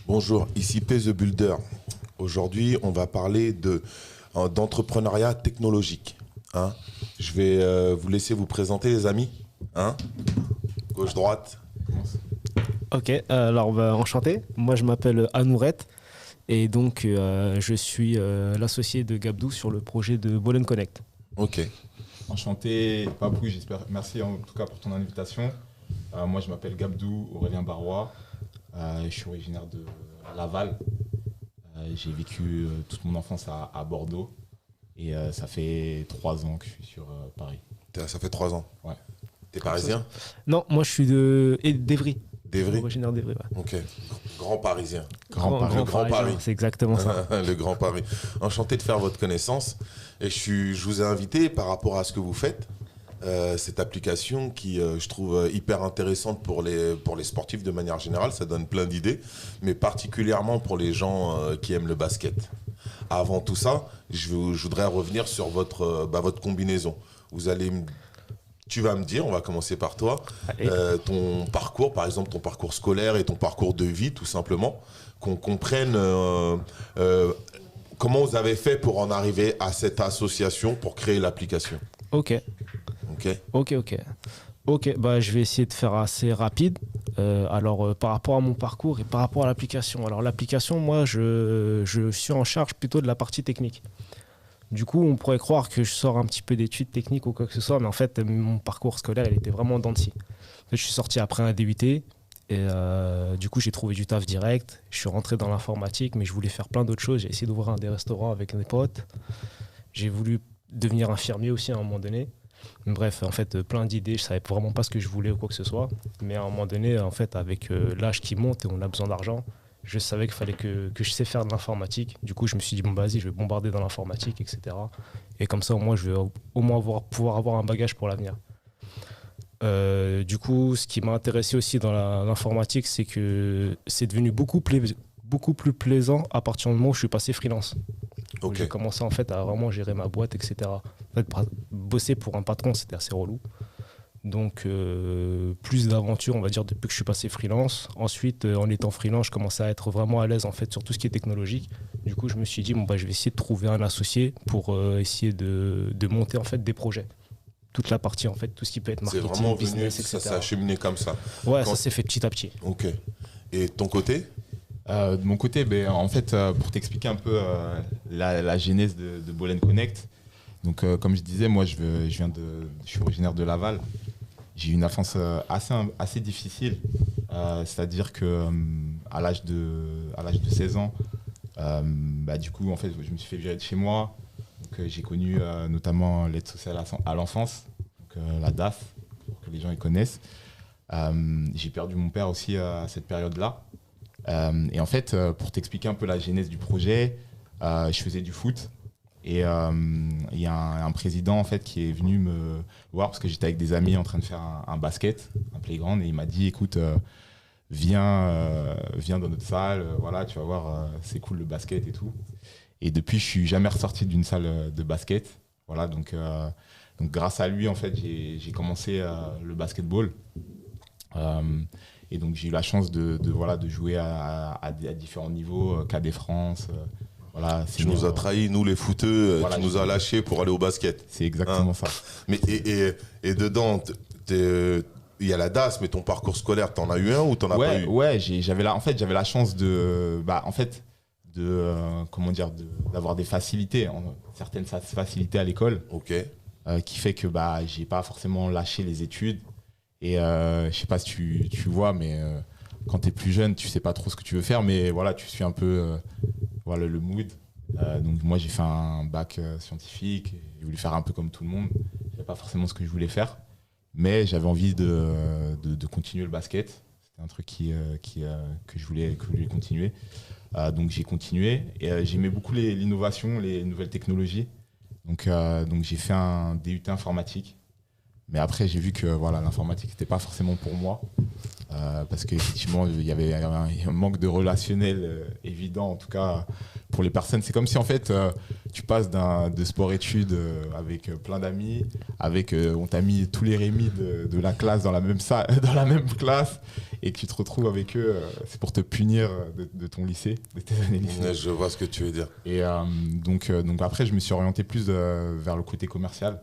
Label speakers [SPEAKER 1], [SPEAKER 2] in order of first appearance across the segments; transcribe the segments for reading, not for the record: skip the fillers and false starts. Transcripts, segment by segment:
[SPEAKER 1] Bonjour, ici P The Builder. Aujourd'hui, on va parler d'entrepreneuriat technologique. Hein. Je vais vous laisser vous présenter, les amis. Hein. Gauche-droite.
[SPEAKER 2] Ok, alors enchanté. Moi je m'appelle Anourette et donc je suis l'associé de Gabdou sur le projet de Ball Connect.
[SPEAKER 1] Ok.
[SPEAKER 3] Enchanté, Papou, j'espère. Merci en tout cas pour ton invitation. Moi je m'appelle Gabdou Aurélien Barrois. Je suis originaire de Laval. J'ai vécu toute mon enfance à Bordeaux et ça fait 3 ans que je suis sur Paris.
[SPEAKER 1] Ça fait 3 ans.
[SPEAKER 3] Ouais.
[SPEAKER 1] T'es parisien?
[SPEAKER 2] Non, moi je suis d'Evry.
[SPEAKER 1] D'Evry?
[SPEAKER 2] Originaire d'Evry, ouais.
[SPEAKER 1] Ok. Grand parisien.
[SPEAKER 2] Grand
[SPEAKER 1] Parisien,
[SPEAKER 2] Paris. C'est exactement ça.
[SPEAKER 1] Le Grand Paris. Enchanté de faire votre connaissance. Et je vous ai invité par rapport à ce que vous faites. Cette application qui, je trouve, hyper intéressante pour les sportifs de manière générale. Ça donne plein d'idées, mais particulièrement pour les gens qui aiment le basket. Avant tout ça, je voudrais revenir sur votre combinaison. Tu vas me dire, on va commencer par toi, ton parcours, par exemple ton parcours scolaire et ton parcours de vie, tout simplement, qu'on comprenne comment vous avez fait pour en arriver à cette association pour créer l'application.
[SPEAKER 2] Ok, bah, je vais essayer de faire assez rapide. Par rapport à mon parcours et par rapport à l'application. Alors l'application, moi, je suis en charge plutôt de la partie technique. Du coup, on pourrait croire que je sors un petit peu d'études techniques ou quoi que ce soit, mais en fait, mon parcours scolaire, il était vraiment en dents de scie. En fait, je suis sorti après un DUT et du coup, j'ai trouvé du taf direct. Je suis rentré dans l'informatique, mais je voulais faire plein d'autres choses. J'ai essayé d'ouvrir des restaurants avec mes potes. J'ai voulu devenir infirmier aussi à un moment donné. Bref, en fait, plein d'idées. Je savais vraiment pas ce que je voulais ou quoi que ce soit. Mais à un moment donné, en fait, avec l'âge qui monte et on a besoin d'argent, je savais qu'il fallait que je sais faire de l'informatique. Du coup, je me suis dit, bon, vas-y, je vais bombarder dans l'informatique, etc. Et comme ça, au moins, je vais au moins pouvoir avoir un bagage pour l'avenir. Du coup, ce qui m'a intéressé aussi dans l'informatique, c'est que c'est devenu beaucoup plus plaisant à partir du moment où je suis passé freelance.
[SPEAKER 1] Okay.
[SPEAKER 2] J'ai commencé en fait à vraiment gérer ma boîte, etc. En fait, bosser pour un patron, c'était assez relou. Donc, plus d'aventures, on va dire, depuis que je suis passé freelance. Ensuite, en étant freelance, je commençais à être vraiment à l'aise en fait, sur tout ce qui est technologique. Du coup, je me suis dit, bon, bah, je vais essayer de trouver un associé pour essayer de monter en fait, des projets. Toute la partie, en fait, tout ce qui peut être marketing,
[SPEAKER 1] c'est vraiment
[SPEAKER 2] business,
[SPEAKER 1] venu,
[SPEAKER 2] etc.
[SPEAKER 1] Ça s'est acheminé comme ça.
[SPEAKER 2] Ouais, ça s'est fait petit à petit.
[SPEAKER 1] Ok. Et de ton côté?
[SPEAKER 3] De mon côté, en fait, pour t'expliquer un peu la genèse de Ball Connect. Donc, comme je disais, moi, je suis originaire de Laval. J'ai eu une enfance assez difficile, c'est-à-dire que à l'âge de 16 ans, du coup, en fait, je me suis fait virer de chez moi. Donc, j'ai connu notamment l'aide sociale à l'enfance, donc, la DAF, pour que les gens y connaissent. J'ai perdu mon père aussi à cette période-là. Et en fait, pour t'expliquer un peu la genèse du projet, je faisais du foot. Et il y a un président en fait qui est venu me voir parce que j'étais avec des amis en train de faire un basket, un playground, et il m'a dit écoute, viens dans notre salle, voilà, tu vas voir, c'est cool le basket et tout. Et depuis, je suis jamais ressorti d'une salle de basket. Voilà, donc grâce à lui en fait, j'ai commencé le basketball. Et donc j'ai eu la chance de jouer à différents niveaux, Cadet France. Voilà,
[SPEAKER 1] tu nous as trahis, nous les footeux, voilà, tu nous as lâchés pour aller au basket.
[SPEAKER 3] C'est exactement ça.
[SPEAKER 1] Mais et dedans, il y a la DAS, mais ton parcours scolaire, t'en as eu un ou t'en as pas eu?
[SPEAKER 3] Ouais, j'avais la chance d'avoir des facilités, certaines facilités à l'école.
[SPEAKER 1] Ok.
[SPEAKER 3] Qui fait que j'ai pas forcément lâché les études. Et je sais pas si tu vois, mais quand t'es plus jeune, tu sais pas trop ce que tu veux faire, mais voilà, tu suis un peu le mood. Donc moi j'ai fait un bac scientifique, j'ai voulu faire un peu comme tout le monde. Je savais pas forcément ce que je voulais faire, mais j'avais envie de continuer le basket. C'était un truc que je voulais continuer. Donc j'ai continué et j'aimais beaucoup l'innovation, les nouvelles technologies. Donc j'ai fait un DUT informatique. Mais après, j'ai vu que l'informatique, c'était pas forcément pour moi. Parce qu'effectivement, il y avait un manque de relationnel évident, en tout cas pour les personnes, c'est comme si en fait tu passes de sport-études avec plein d'amis, on t'a mis tous les Rémi de la classe dans la même salle, dans la même classe, et que tu te retrouves avec eux, c'est pour te punir de ton lycée, de tes années lycée.
[SPEAKER 1] Je vois ce que tu veux dire.
[SPEAKER 3] Et donc après, je me suis orienté plus vers le côté commercial.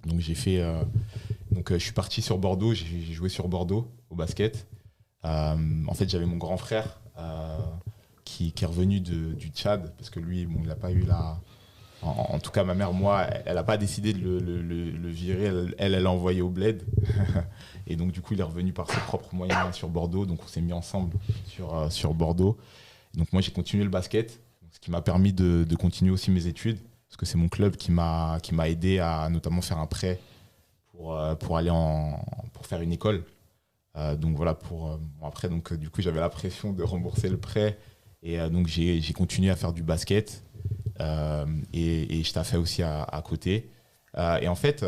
[SPEAKER 3] Donc je suis parti sur Bordeaux, j'ai joué sur Bordeaux au basket. En fait, j'avais mon grand frère qui est revenu du Tchad, parce que lui, bon, il n'a pas eu la... En tout cas, ma mère, moi, elle n'a pas décidé de le virer, elle l'a envoyé au bled. Et donc, du coup, il est revenu par ses propres moyens sur Bordeaux. Donc, on s'est mis ensemble sur Bordeaux. Donc, moi, j'ai continué le basket, ce qui m'a permis de continuer aussi mes études, parce que c'est mon club qui m'a aidé à notamment faire un prêt pour aller pour faire une école. Donc voilà, après, donc, du coup, j'avais la pression de rembourser le prêt. Et donc, j'ai continué à faire du basket. Et je taffais aussi à côté. Et en fait,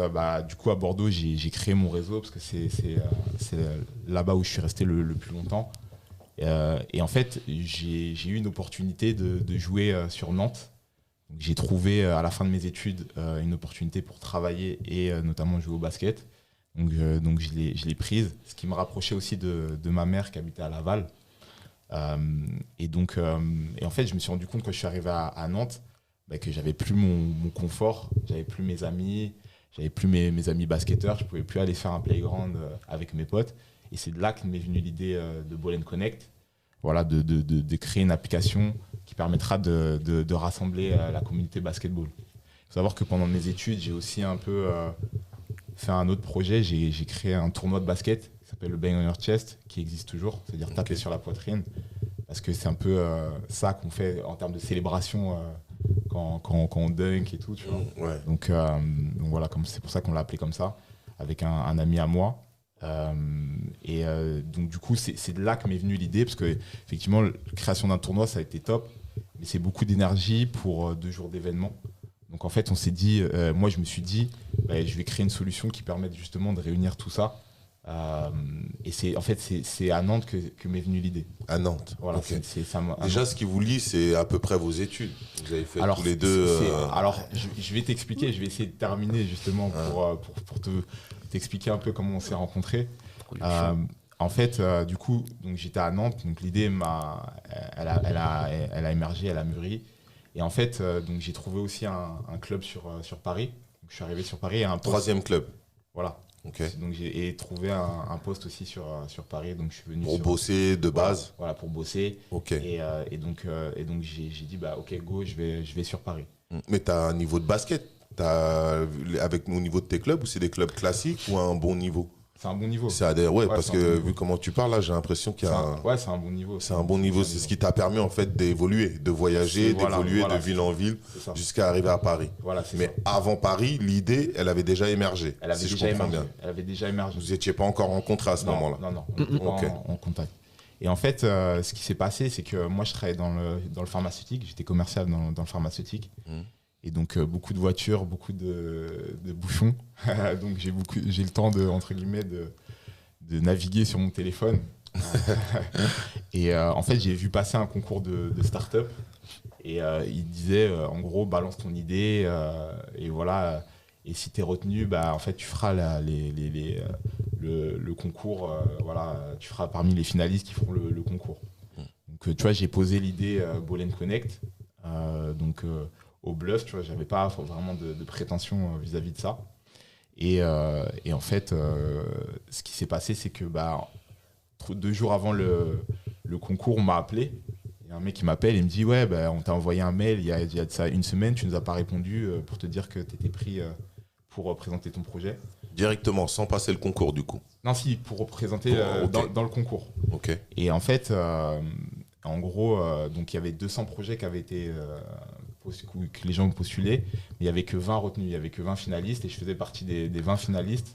[SPEAKER 3] du coup, à Bordeaux, j'ai créé mon réseau parce que c'est là-bas où je suis resté le plus longtemps. Et en fait, j'ai eu une opportunité de jouer sur Nantes. Donc, j'ai trouvé à la fin de mes études une opportunité pour travailler et notamment jouer au basket. Donc je l'ai prise, ce qui me rapprochait aussi de ma mère qui habitait à Laval. Et en fait, je me suis rendu compte quand je suis arrivé à Nantes que j'avais plus mon confort, j'avais plus mes amis, j'avais plus mes amis basketteurs, je pouvais plus aller faire un playground avec mes potes. Et c'est de là que m'est venue l'idée de Ball & Connect, voilà, de créer une application qui permettra de rassembler la communauté basketball. Il faut savoir que pendant mes études, j'ai aussi un peu fait un autre projet. J'ai créé un tournoi de basket qui s'appelle le Bang on Your Chest, qui existe toujours, c'est-à-dire taper sur la poitrine, parce que c'est un peu ça qu'on fait en termes de célébration quand on dunk et tout, tu vois.
[SPEAKER 1] Ouais.
[SPEAKER 3] Donc voilà, c'est pour ça qu'on l'a appelé comme ça, avec un ami à moi. Donc du coup, c'est de là que m'est venue l'idée, parce que effectivement, la création d'un tournoi, ça a été top, mais c'est beaucoup d'énergie pour 2 jours d'événements. Donc en fait, on s'est dit, moi je me suis dit, je vais créer une solution qui permette justement de réunir tout ça. Et c'est à Nantes que m'est venue l'idée.
[SPEAKER 1] À Nantes.
[SPEAKER 3] Voilà,
[SPEAKER 1] Okay.
[SPEAKER 3] ça
[SPEAKER 1] déjà, ce qui vous lie, c'est à peu près vos études. Vous avez fait tous les deux.
[SPEAKER 3] Alors, je vais t'expliquer, je vais essayer de terminer justement pour t'expliquer un peu comment on s'est rencontrés. En fait, du coup, donc j'étais à Nantes, donc l'idée elle a émergé, elle a mûri. Et en fait, donc j'ai trouvé aussi un club sur Paris. Donc, je suis arrivé sur Paris et un poste.
[SPEAKER 1] 3e club.
[SPEAKER 3] Voilà.
[SPEAKER 1] Okay.
[SPEAKER 3] Donc j'ai trouvé un poste aussi sur Paris. Donc je suis venu
[SPEAKER 1] pour bosser de base.
[SPEAKER 3] Voilà, pour bosser.
[SPEAKER 1] Okay.
[SPEAKER 3] Et donc j'ai dit ok go, je vais sur Paris.
[SPEAKER 1] Mais tu as un niveau de basket avec au niveau de tes clubs, ou c'est des clubs classiques ou un bon niveau?
[SPEAKER 3] C'est un bon niveau.
[SPEAKER 1] Ouais, parce que vu comment tu parles là, j'ai l'impression qu'il y a
[SPEAKER 3] ouais, c'est un bon niveau.
[SPEAKER 1] C'est un bon niveau, c'est ce qui t'a permis en fait d'évoluer, de voyager, d'évoluer de ville en ville jusqu'à arriver à Paris.
[SPEAKER 3] Voilà,
[SPEAKER 1] mais avant Paris, l'idée, elle avait déjà émergé.
[SPEAKER 3] Elle avait déjà émergé. Elle avait déjà émergé.
[SPEAKER 1] Vous n'étiez pas encore rencontrés à ce moment-là?
[SPEAKER 3] Non, on n'était pas en contact. Et en fait, ce qui s'est passé, c'est que moi, je travaillais dans le pharmaceutique. J'étais commercial dans le pharmaceutique. Et donc, beaucoup de voitures, beaucoup de bouchons. Donc, j'ai le temps entre guillemets, de naviguer sur mon téléphone. Et en fait, j'ai vu passer un concours de start-up. Et il disait, en gros, balance ton idée. Et voilà. Et si tu es retenu, en fait, tu feras le concours. Voilà, tu feras parmi les finalistes qui feront le concours. Donc, tu vois, j'ai posé l'idée Ball & Connect. Au bluff, tu vois, j'avais pas vraiment de prétention vis-à-vis de ça. Et en fait, ce qui s'est passé, c'est que 2 jours avant le concours, on m'a appelé. Il y a un mec qui m'appelle et me dit ouais, on t'a envoyé un mail il y a de ça 1 semaine, tu nous as pas répondu pour te dire que tu étais pris pour présenter ton projet.
[SPEAKER 1] Directement, sans passer le concours du coup? Non,
[SPEAKER 3] si, pour représenter dans le concours.
[SPEAKER 1] Okay.
[SPEAKER 3] Et en fait, en gros, donc il y avait 200 projets qui avaient été que les gens ont postulé, mais il n'y avait que 20 retenus, il n'y avait que 20 finalistes et je faisais partie des 20 finalistes.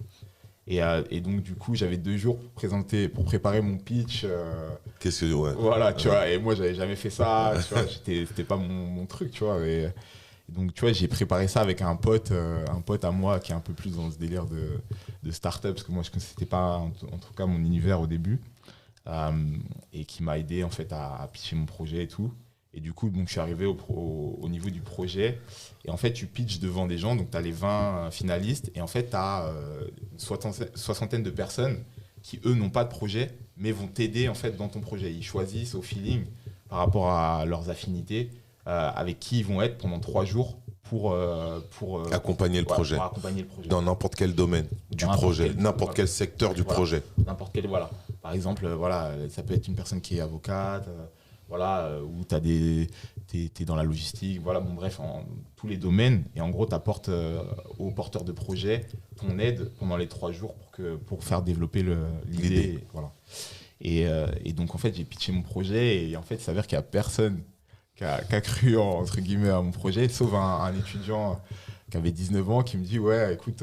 [SPEAKER 3] Et donc du coup, j'avais 2 jours pour préparer mon pitch. Voilà, tu vois, et moi j'avais jamais fait ça, tu vois, c'était pas mon truc, tu vois. Et donc tu vois, j'ai préparé ça avec un pote à moi qui est un peu plus dans ce délire de start-up, parce que moi c'était pas en tout cas mon univers au début, et qui m'a aidé en fait à pitcher mon projet et tout. Et du coup, donc, je suis arrivé au niveau du projet. Et en fait, tu pitches devant des gens. Donc, tu as les 20 finalistes. Et en fait, tu as une soixantaine de personnes qui, eux, n'ont pas de projet, mais vont t'aider en fait, dans ton projet. Ils choisissent au feeling, par rapport à leurs affinités, avec qui ils vont être pendant 3 jours pour
[SPEAKER 1] accompagner le projet.
[SPEAKER 3] Pour accompagner le projet.
[SPEAKER 1] Dans n'importe quel domaine du projet, n'importe quel secteur du projet.
[SPEAKER 3] N'importe quel, voilà. Par exemple, ça peut être une personne qui est avocate, ou t'es dans la logistique, bref, tous les domaines. Et en gros, tu apportes aux porteurs de projet ton aide pendant les 3 jours pour faire développer l'idée. Voilà. Et donc, en fait, j'ai pitché mon projet et en fait, il s'avère qu'il n'y a personne qui a cru, entre guillemets, à mon projet, sauf un étudiant qui avait 19 ans qui me dit « Ouais, écoute,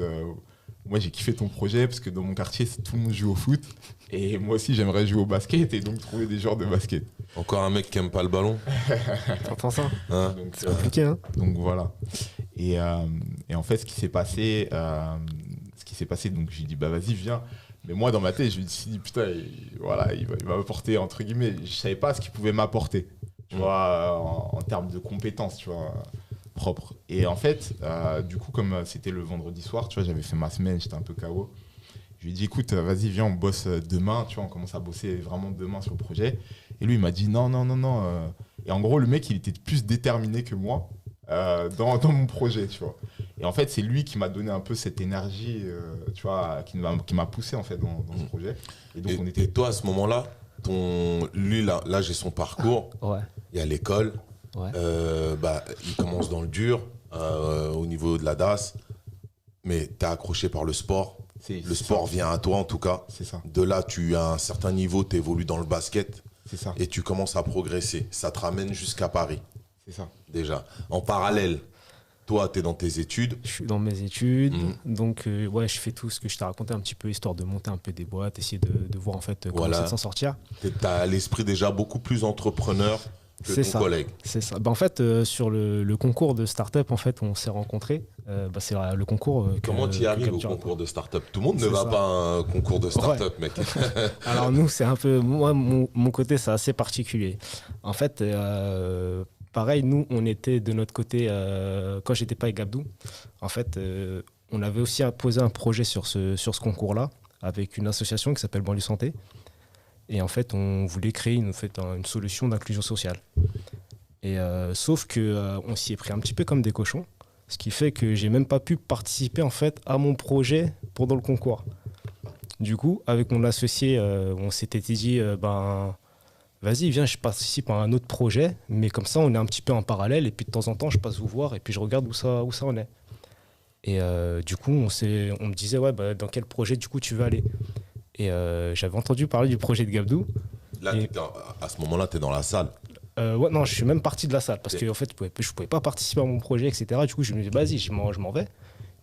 [SPEAKER 3] moi, j'ai kiffé ton projet parce que dans mon quartier, tout le monde joue au foot. Et moi aussi, j'aimerais jouer au basket et donc trouver des joueurs de basket. »
[SPEAKER 1] Encore un mec qui aime pas le ballon.
[SPEAKER 2] T'entends ça
[SPEAKER 1] Hein?
[SPEAKER 2] C'est compliqué, hein.
[SPEAKER 3] Donc voilà. Et en fait, ce qui s'est passé, donc je lui ai dit, bah vas-y, viens. Mais moi, dans ma tête, je me suis dit, putain, il va m'apporter, entre guillemets, je savais pas ce qu'il pouvait m'apporter, tu vois, en termes de compétences, tu vois, propres. Et en fait, du coup, comme c'était le vendredi soir, tu vois, j'avais fait ma semaine, j'étais un peu KO. Je lui ai dit, écoute, vas-y, viens, on bosse demain, tu vois, on commence à bosser vraiment demain sur le projet. Et lui, il m'a dit, non. Et en gros, le mec, il était plus déterminé que moi dans mon projet, tu vois. Et en fait, c'est lui qui m'a donné un peu cette énergie, tu vois, qui m'a poussé, en fait, dans ce projet. Et donc,
[SPEAKER 1] Et toi, à ce moment-là, lui, là, j'ai son parcours.
[SPEAKER 2] Ouais.
[SPEAKER 1] Il y a l'école.
[SPEAKER 2] Ouais.
[SPEAKER 1] Il commence dans le dur, au niveau de la DAS. Mais t'es accroché par le sport. Le sport vient à toi, en tout cas.
[SPEAKER 3] C'est ça.
[SPEAKER 1] De là, tu as un certain niveau, tu évolues dans le basket.
[SPEAKER 3] C'est ça.
[SPEAKER 1] Et tu commences à progresser. Ça te ramène jusqu'à Paris.
[SPEAKER 3] C'est ça.
[SPEAKER 1] Déjà. En parallèle, toi, tu es dans tes études.
[SPEAKER 2] Je suis dans mes études, donc je fais tout ce que je t'ai raconté un petit peu, histoire de monter un peu des boîtes, essayer de voir en fait comment essayer de s'en sortir.
[SPEAKER 1] Tu as l'esprit déjà beaucoup plus entrepreneur que ton collègue.
[SPEAKER 2] C'est ça. En fait, sur le concours de start-up, en fait, on s'est rencontrés. C'est le concours.
[SPEAKER 1] Comment tu y arrives au concours de start-up? Tout le monde ne va pas à un concours de start-up, mec.
[SPEAKER 2] Alors nous, c'est un peu... Moi, mon côté, c'est assez particulier. En fait... pareil, nous, on était de notre côté, quand j'étais pas avec Gabdou, en fait, on avait aussi posé un projet sur ce concours-là, avec une association qui s'appelle Banlieue Santé. Et en fait, on voulait créer une solution d'inclusion sociale. Et sauf qu'on s'y est pris un petit peu comme des cochons, ce qui fait que j'ai même pas pu participer en fait, à mon projet pendant le concours. Du coup, avec mon associé, on s'était dit, vas-y, viens, je participe à un autre projet, mais comme ça, on est un petit peu en parallèle, et puis de temps en temps, je passe vous voir, et puis je regarde où ça en est. Et du coup, on me disait, dans quel projet, du coup, tu veux aller? Et j'avais entendu parler du projet de Gabdou.
[SPEAKER 1] Là, à ce moment-là, tu es dans la salle.
[SPEAKER 2] Non, je suis même parti de la salle, parce qu'en fait, je pouvais pas participer à mon projet, etc. Du coup, je me dis, vas-y, je m'en vais.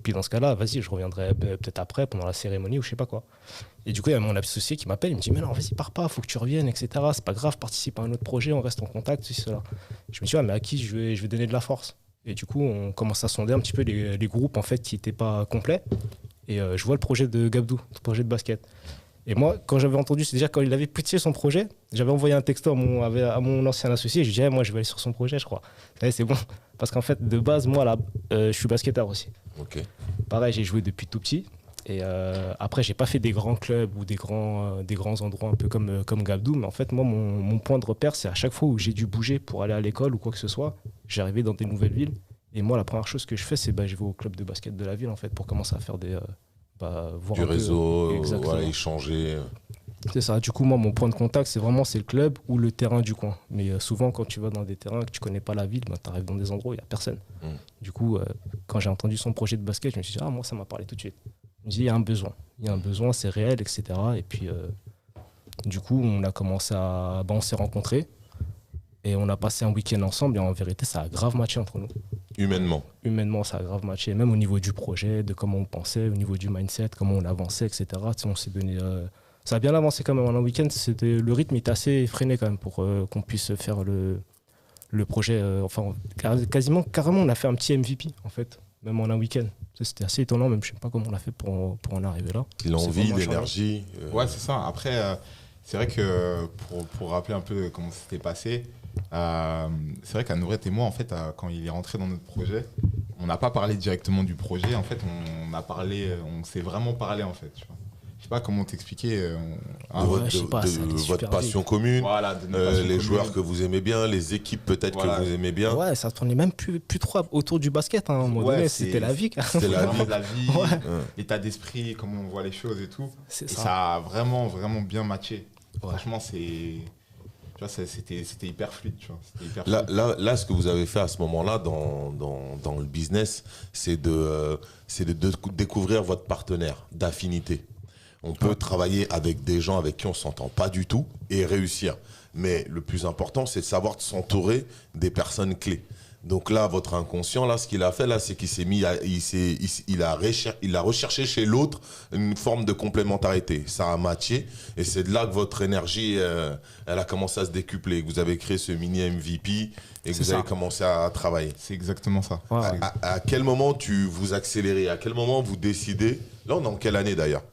[SPEAKER 2] Puis dans ce cas-là, vas-y, je reviendrai peut-être après, pendant la cérémonie ou je sais pas quoi. Et du coup, il y a mon associé qui m'appelle, il me dit, mais non, vas-y, pars pas, faut que tu reviennes, etc. C'est pas grave, participe à un autre projet, on reste en contact, ceci, cela. Je me dis, mais à qui je vais donner de la force? Et du coup, on commence à sonder un petit peu les groupes en fait, qui n'étaient pas complets. Et je vois le projet de Gabdou, le projet de basket. Et moi, quand j'avais entendu, c'est déjà quand il avait pitché son projet, j'avais envoyé un texto à mon ancien associé, je lui disais, moi, je vais aller sur son projet, je crois. Et c'est bon. Parce qu'en fait, de base, moi, là, je suis basketteur aussi.
[SPEAKER 1] Ok.
[SPEAKER 2] Pareil, j'ai joué depuis tout petit. Et après, j'ai pas fait des grands clubs ou des grands endroits un peu comme Gabdou. Mais en fait, moi, mon point de repère, c'est à chaque fois où j'ai dû bouger pour aller à l'école ou quoi que ce soit, j'arrivais dans des nouvelles villes. Et moi, la première chose que je fais, c'est je vais au club de basket de la ville, en fait, pour commencer à faire voir
[SPEAKER 1] du
[SPEAKER 2] un
[SPEAKER 1] réseau,
[SPEAKER 2] peu,
[SPEAKER 1] échanger.
[SPEAKER 2] C'est ça. Du coup, moi, mon point de contact, c'est le club ou le terrain du coin. Mais souvent, quand tu vas dans des terrains que tu connais pas la ville, tu arrives dans des endroits où il n'y a personne. Du coup, quand j'ai entendu son projet de basket, je me suis dit, moi, ça m'a parlé tout de suite. Je me suis dit, il y a un besoin. Il y a un besoin, c'est réel, etc. Et puis, du coup, on a commencé on s'est rencontrés et on a passé un week-end ensemble. Et en vérité, ça a grave matché entre nous. Humainement, ça a grave matché. Même au niveau du projet, de comment on pensait, au niveau du mindset, comment on avançait, etc. On s'est donné... Ça a bien avancé quand même en un week-end. Le rythme était assez effréné quand même pour qu'on puisse faire le projet. Carrément, on a fait un petit MVP en fait, même en un week-end. C'était assez étonnant, même je sais pas comment on a fait pour en arriver là.
[SPEAKER 1] L'envie, l'énergie.
[SPEAKER 3] Ouais, c'est ça. Après, C'est vrai que pour rappeler un peu comment ça s'était passé, c'est vrai qu'Anourette et moi, en fait, quand il est rentré dans notre projet, on n'a pas parlé directement du projet. En fait, on s'est vraiment parlé, en fait. Tu vois. Je sais pas comment t'expliquer.
[SPEAKER 1] De votre passion commune,
[SPEAKER 3] Voilà, de notre passion
[SPEAKER 1] les
[SPEAKER 3] commune.
[SPEAKER 1] joueurs que vous aimez bien, les équipes peut-être
[SPEAKER 3] Voilà.
[SPEAKER 1] que vous aimez bien.
[SPEAKER 2] Ouais, ça tournait même plus trop autour du basket. Hein, à un moment
[SPEAKER 3] Ouais,
[SPEAKER 2] donné,
[SPEAKER 3] c'est-
[SPEAKER 2] c'était la vie.
[SPEAKER 1] C'était la vie.
[SPEAKER 3] La vie,
[SPEAKER 2] Ouais.
[SPEAKER 3] l'état d'esprit, comment on voit les choses et tout.
[SPEAKER 2] C'est
[SPEAKER 3] Et
[SPEAKER 2] ça.
[SPEAKER 3] ça a vraiment, vraiment bien matché.
[SPEAKER 2] Ouais.
[SPEAKER 3] Franchement, tu vois, c'était hyper fluide. Tu vois. C'était hyper
[SPEAKER 1] Là,
[SPEAKER 3] fluide.
[SPEAKER 1] là, ce que vous avez fait à ce moment-là dans le business, c'est de découvrir votre partenaire d'affinité. On peut travailler avec des gens avec qui on ne s'entend pas du tout et réussir. Mais le plus important, c'est de savoir s'entourer des personnes clés. Donc là, votre inconscient, là, ce qu'il a fait, là, c'est qu'il s'est mis, il a recherché chez l'autre une forme de complémentarité. Ça a matché, et c'est de là que votre énergie, elle a commencé à se décupler. Que vous avez créé ce mini MVP et que
[SPEAKER 2] C'est
[SPEAKER 1] vous
[SPEAKER 2] ça.
[SPEAKER 1] avez commencé à travailler.
[SPEAKER 3] C'est exactement ça.
[SPEAKER 2] Ouais.
[SPEAKER 3] C'est-
[SPEAKER 1] À quel moment vous accélérez? À quel moment vous décidez? Là, on est en quelle année d'ailleurs?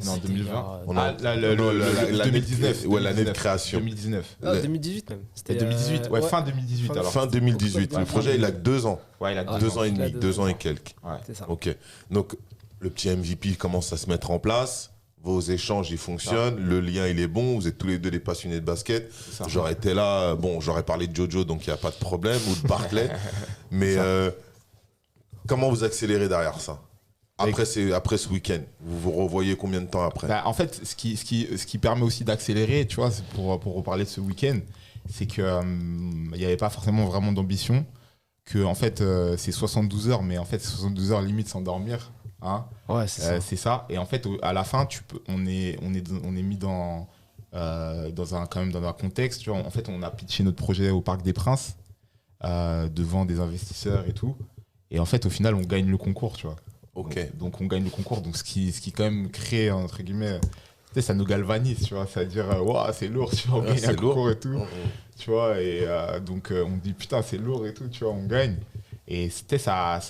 [SPEAKER 3] Non,
[SPEAKER 2] C'était
[SPEAKER 3] 2020.
[SPEAKER 1] On a-
[SPEAKER 3] L'année
[SPEAKER 1] l'année
[SPEAKER 3] 2019.
[SPEAKER 1] ouais, l'année de création.
[SPEAKER 3] 2019.
[SPEAKER 2] Ah, 2018 même.
[SPEAKER 3] C'était 2018. Ouais, fin 2018 alors.
[SPEAKER 1] Fin 2018.
[SPEAKER 2] Ouais,
[SPEAKER 1] Le projet, il a que 2 ans.
[SPEAKER 3] Ouais, il a
[SPEAKER 2] Ouais.
[SPEAKER 1] 2 ans et
[SPEAKER 2] Il a
[SPEAKER 1] demi,
[SPEAKER 2] 2
[SPEAKER 1] 2 ans
[SPEAKER 2] ans.
[SPEAKER 1] et quelques.
[SPEAKER 3] Ouais.
[SPEAKER 2] C'est ça.
[SPEAKER 1] Ok. Donc, le petit MVP commence à se mettre en place. Vos échanges, ils fonctionnent. Le lien, il est bon. Vous êtes tous les deux des passionnés de basket.
[SPEAKER 3] C'est ça.
[SPEAKER 1] J'aurais été là. Bon, j'aurais parlé de Jojo, donc il n'y a pas de problème. Ou de Barclay. Mais comment vous accélérez derrière ça? Après ce week-end, vous vous revoyez combien de temps après?
[SPEAKER 3] Bah, en fait, ce qui permet aussi d'accélérer, tu vois, c'est pour reparler de ce week-end, c'est que il n'y avait pas forcément vraiment d'ambition, que en fait c'est 72 heures, mais en fait 72 heures limite sans dormir, hein.
[SPEAKER 2] Ouais, c'est ça.
[SPEAKER 3] C'est ça. Et en fait, à la fin, on est mis quand même dans un contexte. Tu vois, en fait, on a pitché notre projet au Parc des Princes devant des investisseurs et tout. Et en fait, au final, on gagne le concours, tu vois.
[SPEAKER 1] Ok.
[SPEAKER 3] Donc on gagne le concours. Donc ce qui quand même crée, entre guillemets, tu sais, ça nous galvanise, tu vois. C'est-à-dire, waouh, c'est lourd, tu vois, on
[SPEAKER 1] Ouais,
[SPEAKER 3] gagne
[SPEAKER 1] c'est
[SPEAKER 3] un
[SPEAKER 1] lourd.
[SPEAKER 3] concours et tout.
[SPEAKER 1] Mhm.
[SPEAKER 3] Tu vois, et donc on dit putain, c'est lourd et tout, tu vois, on gagne. Et c'était ça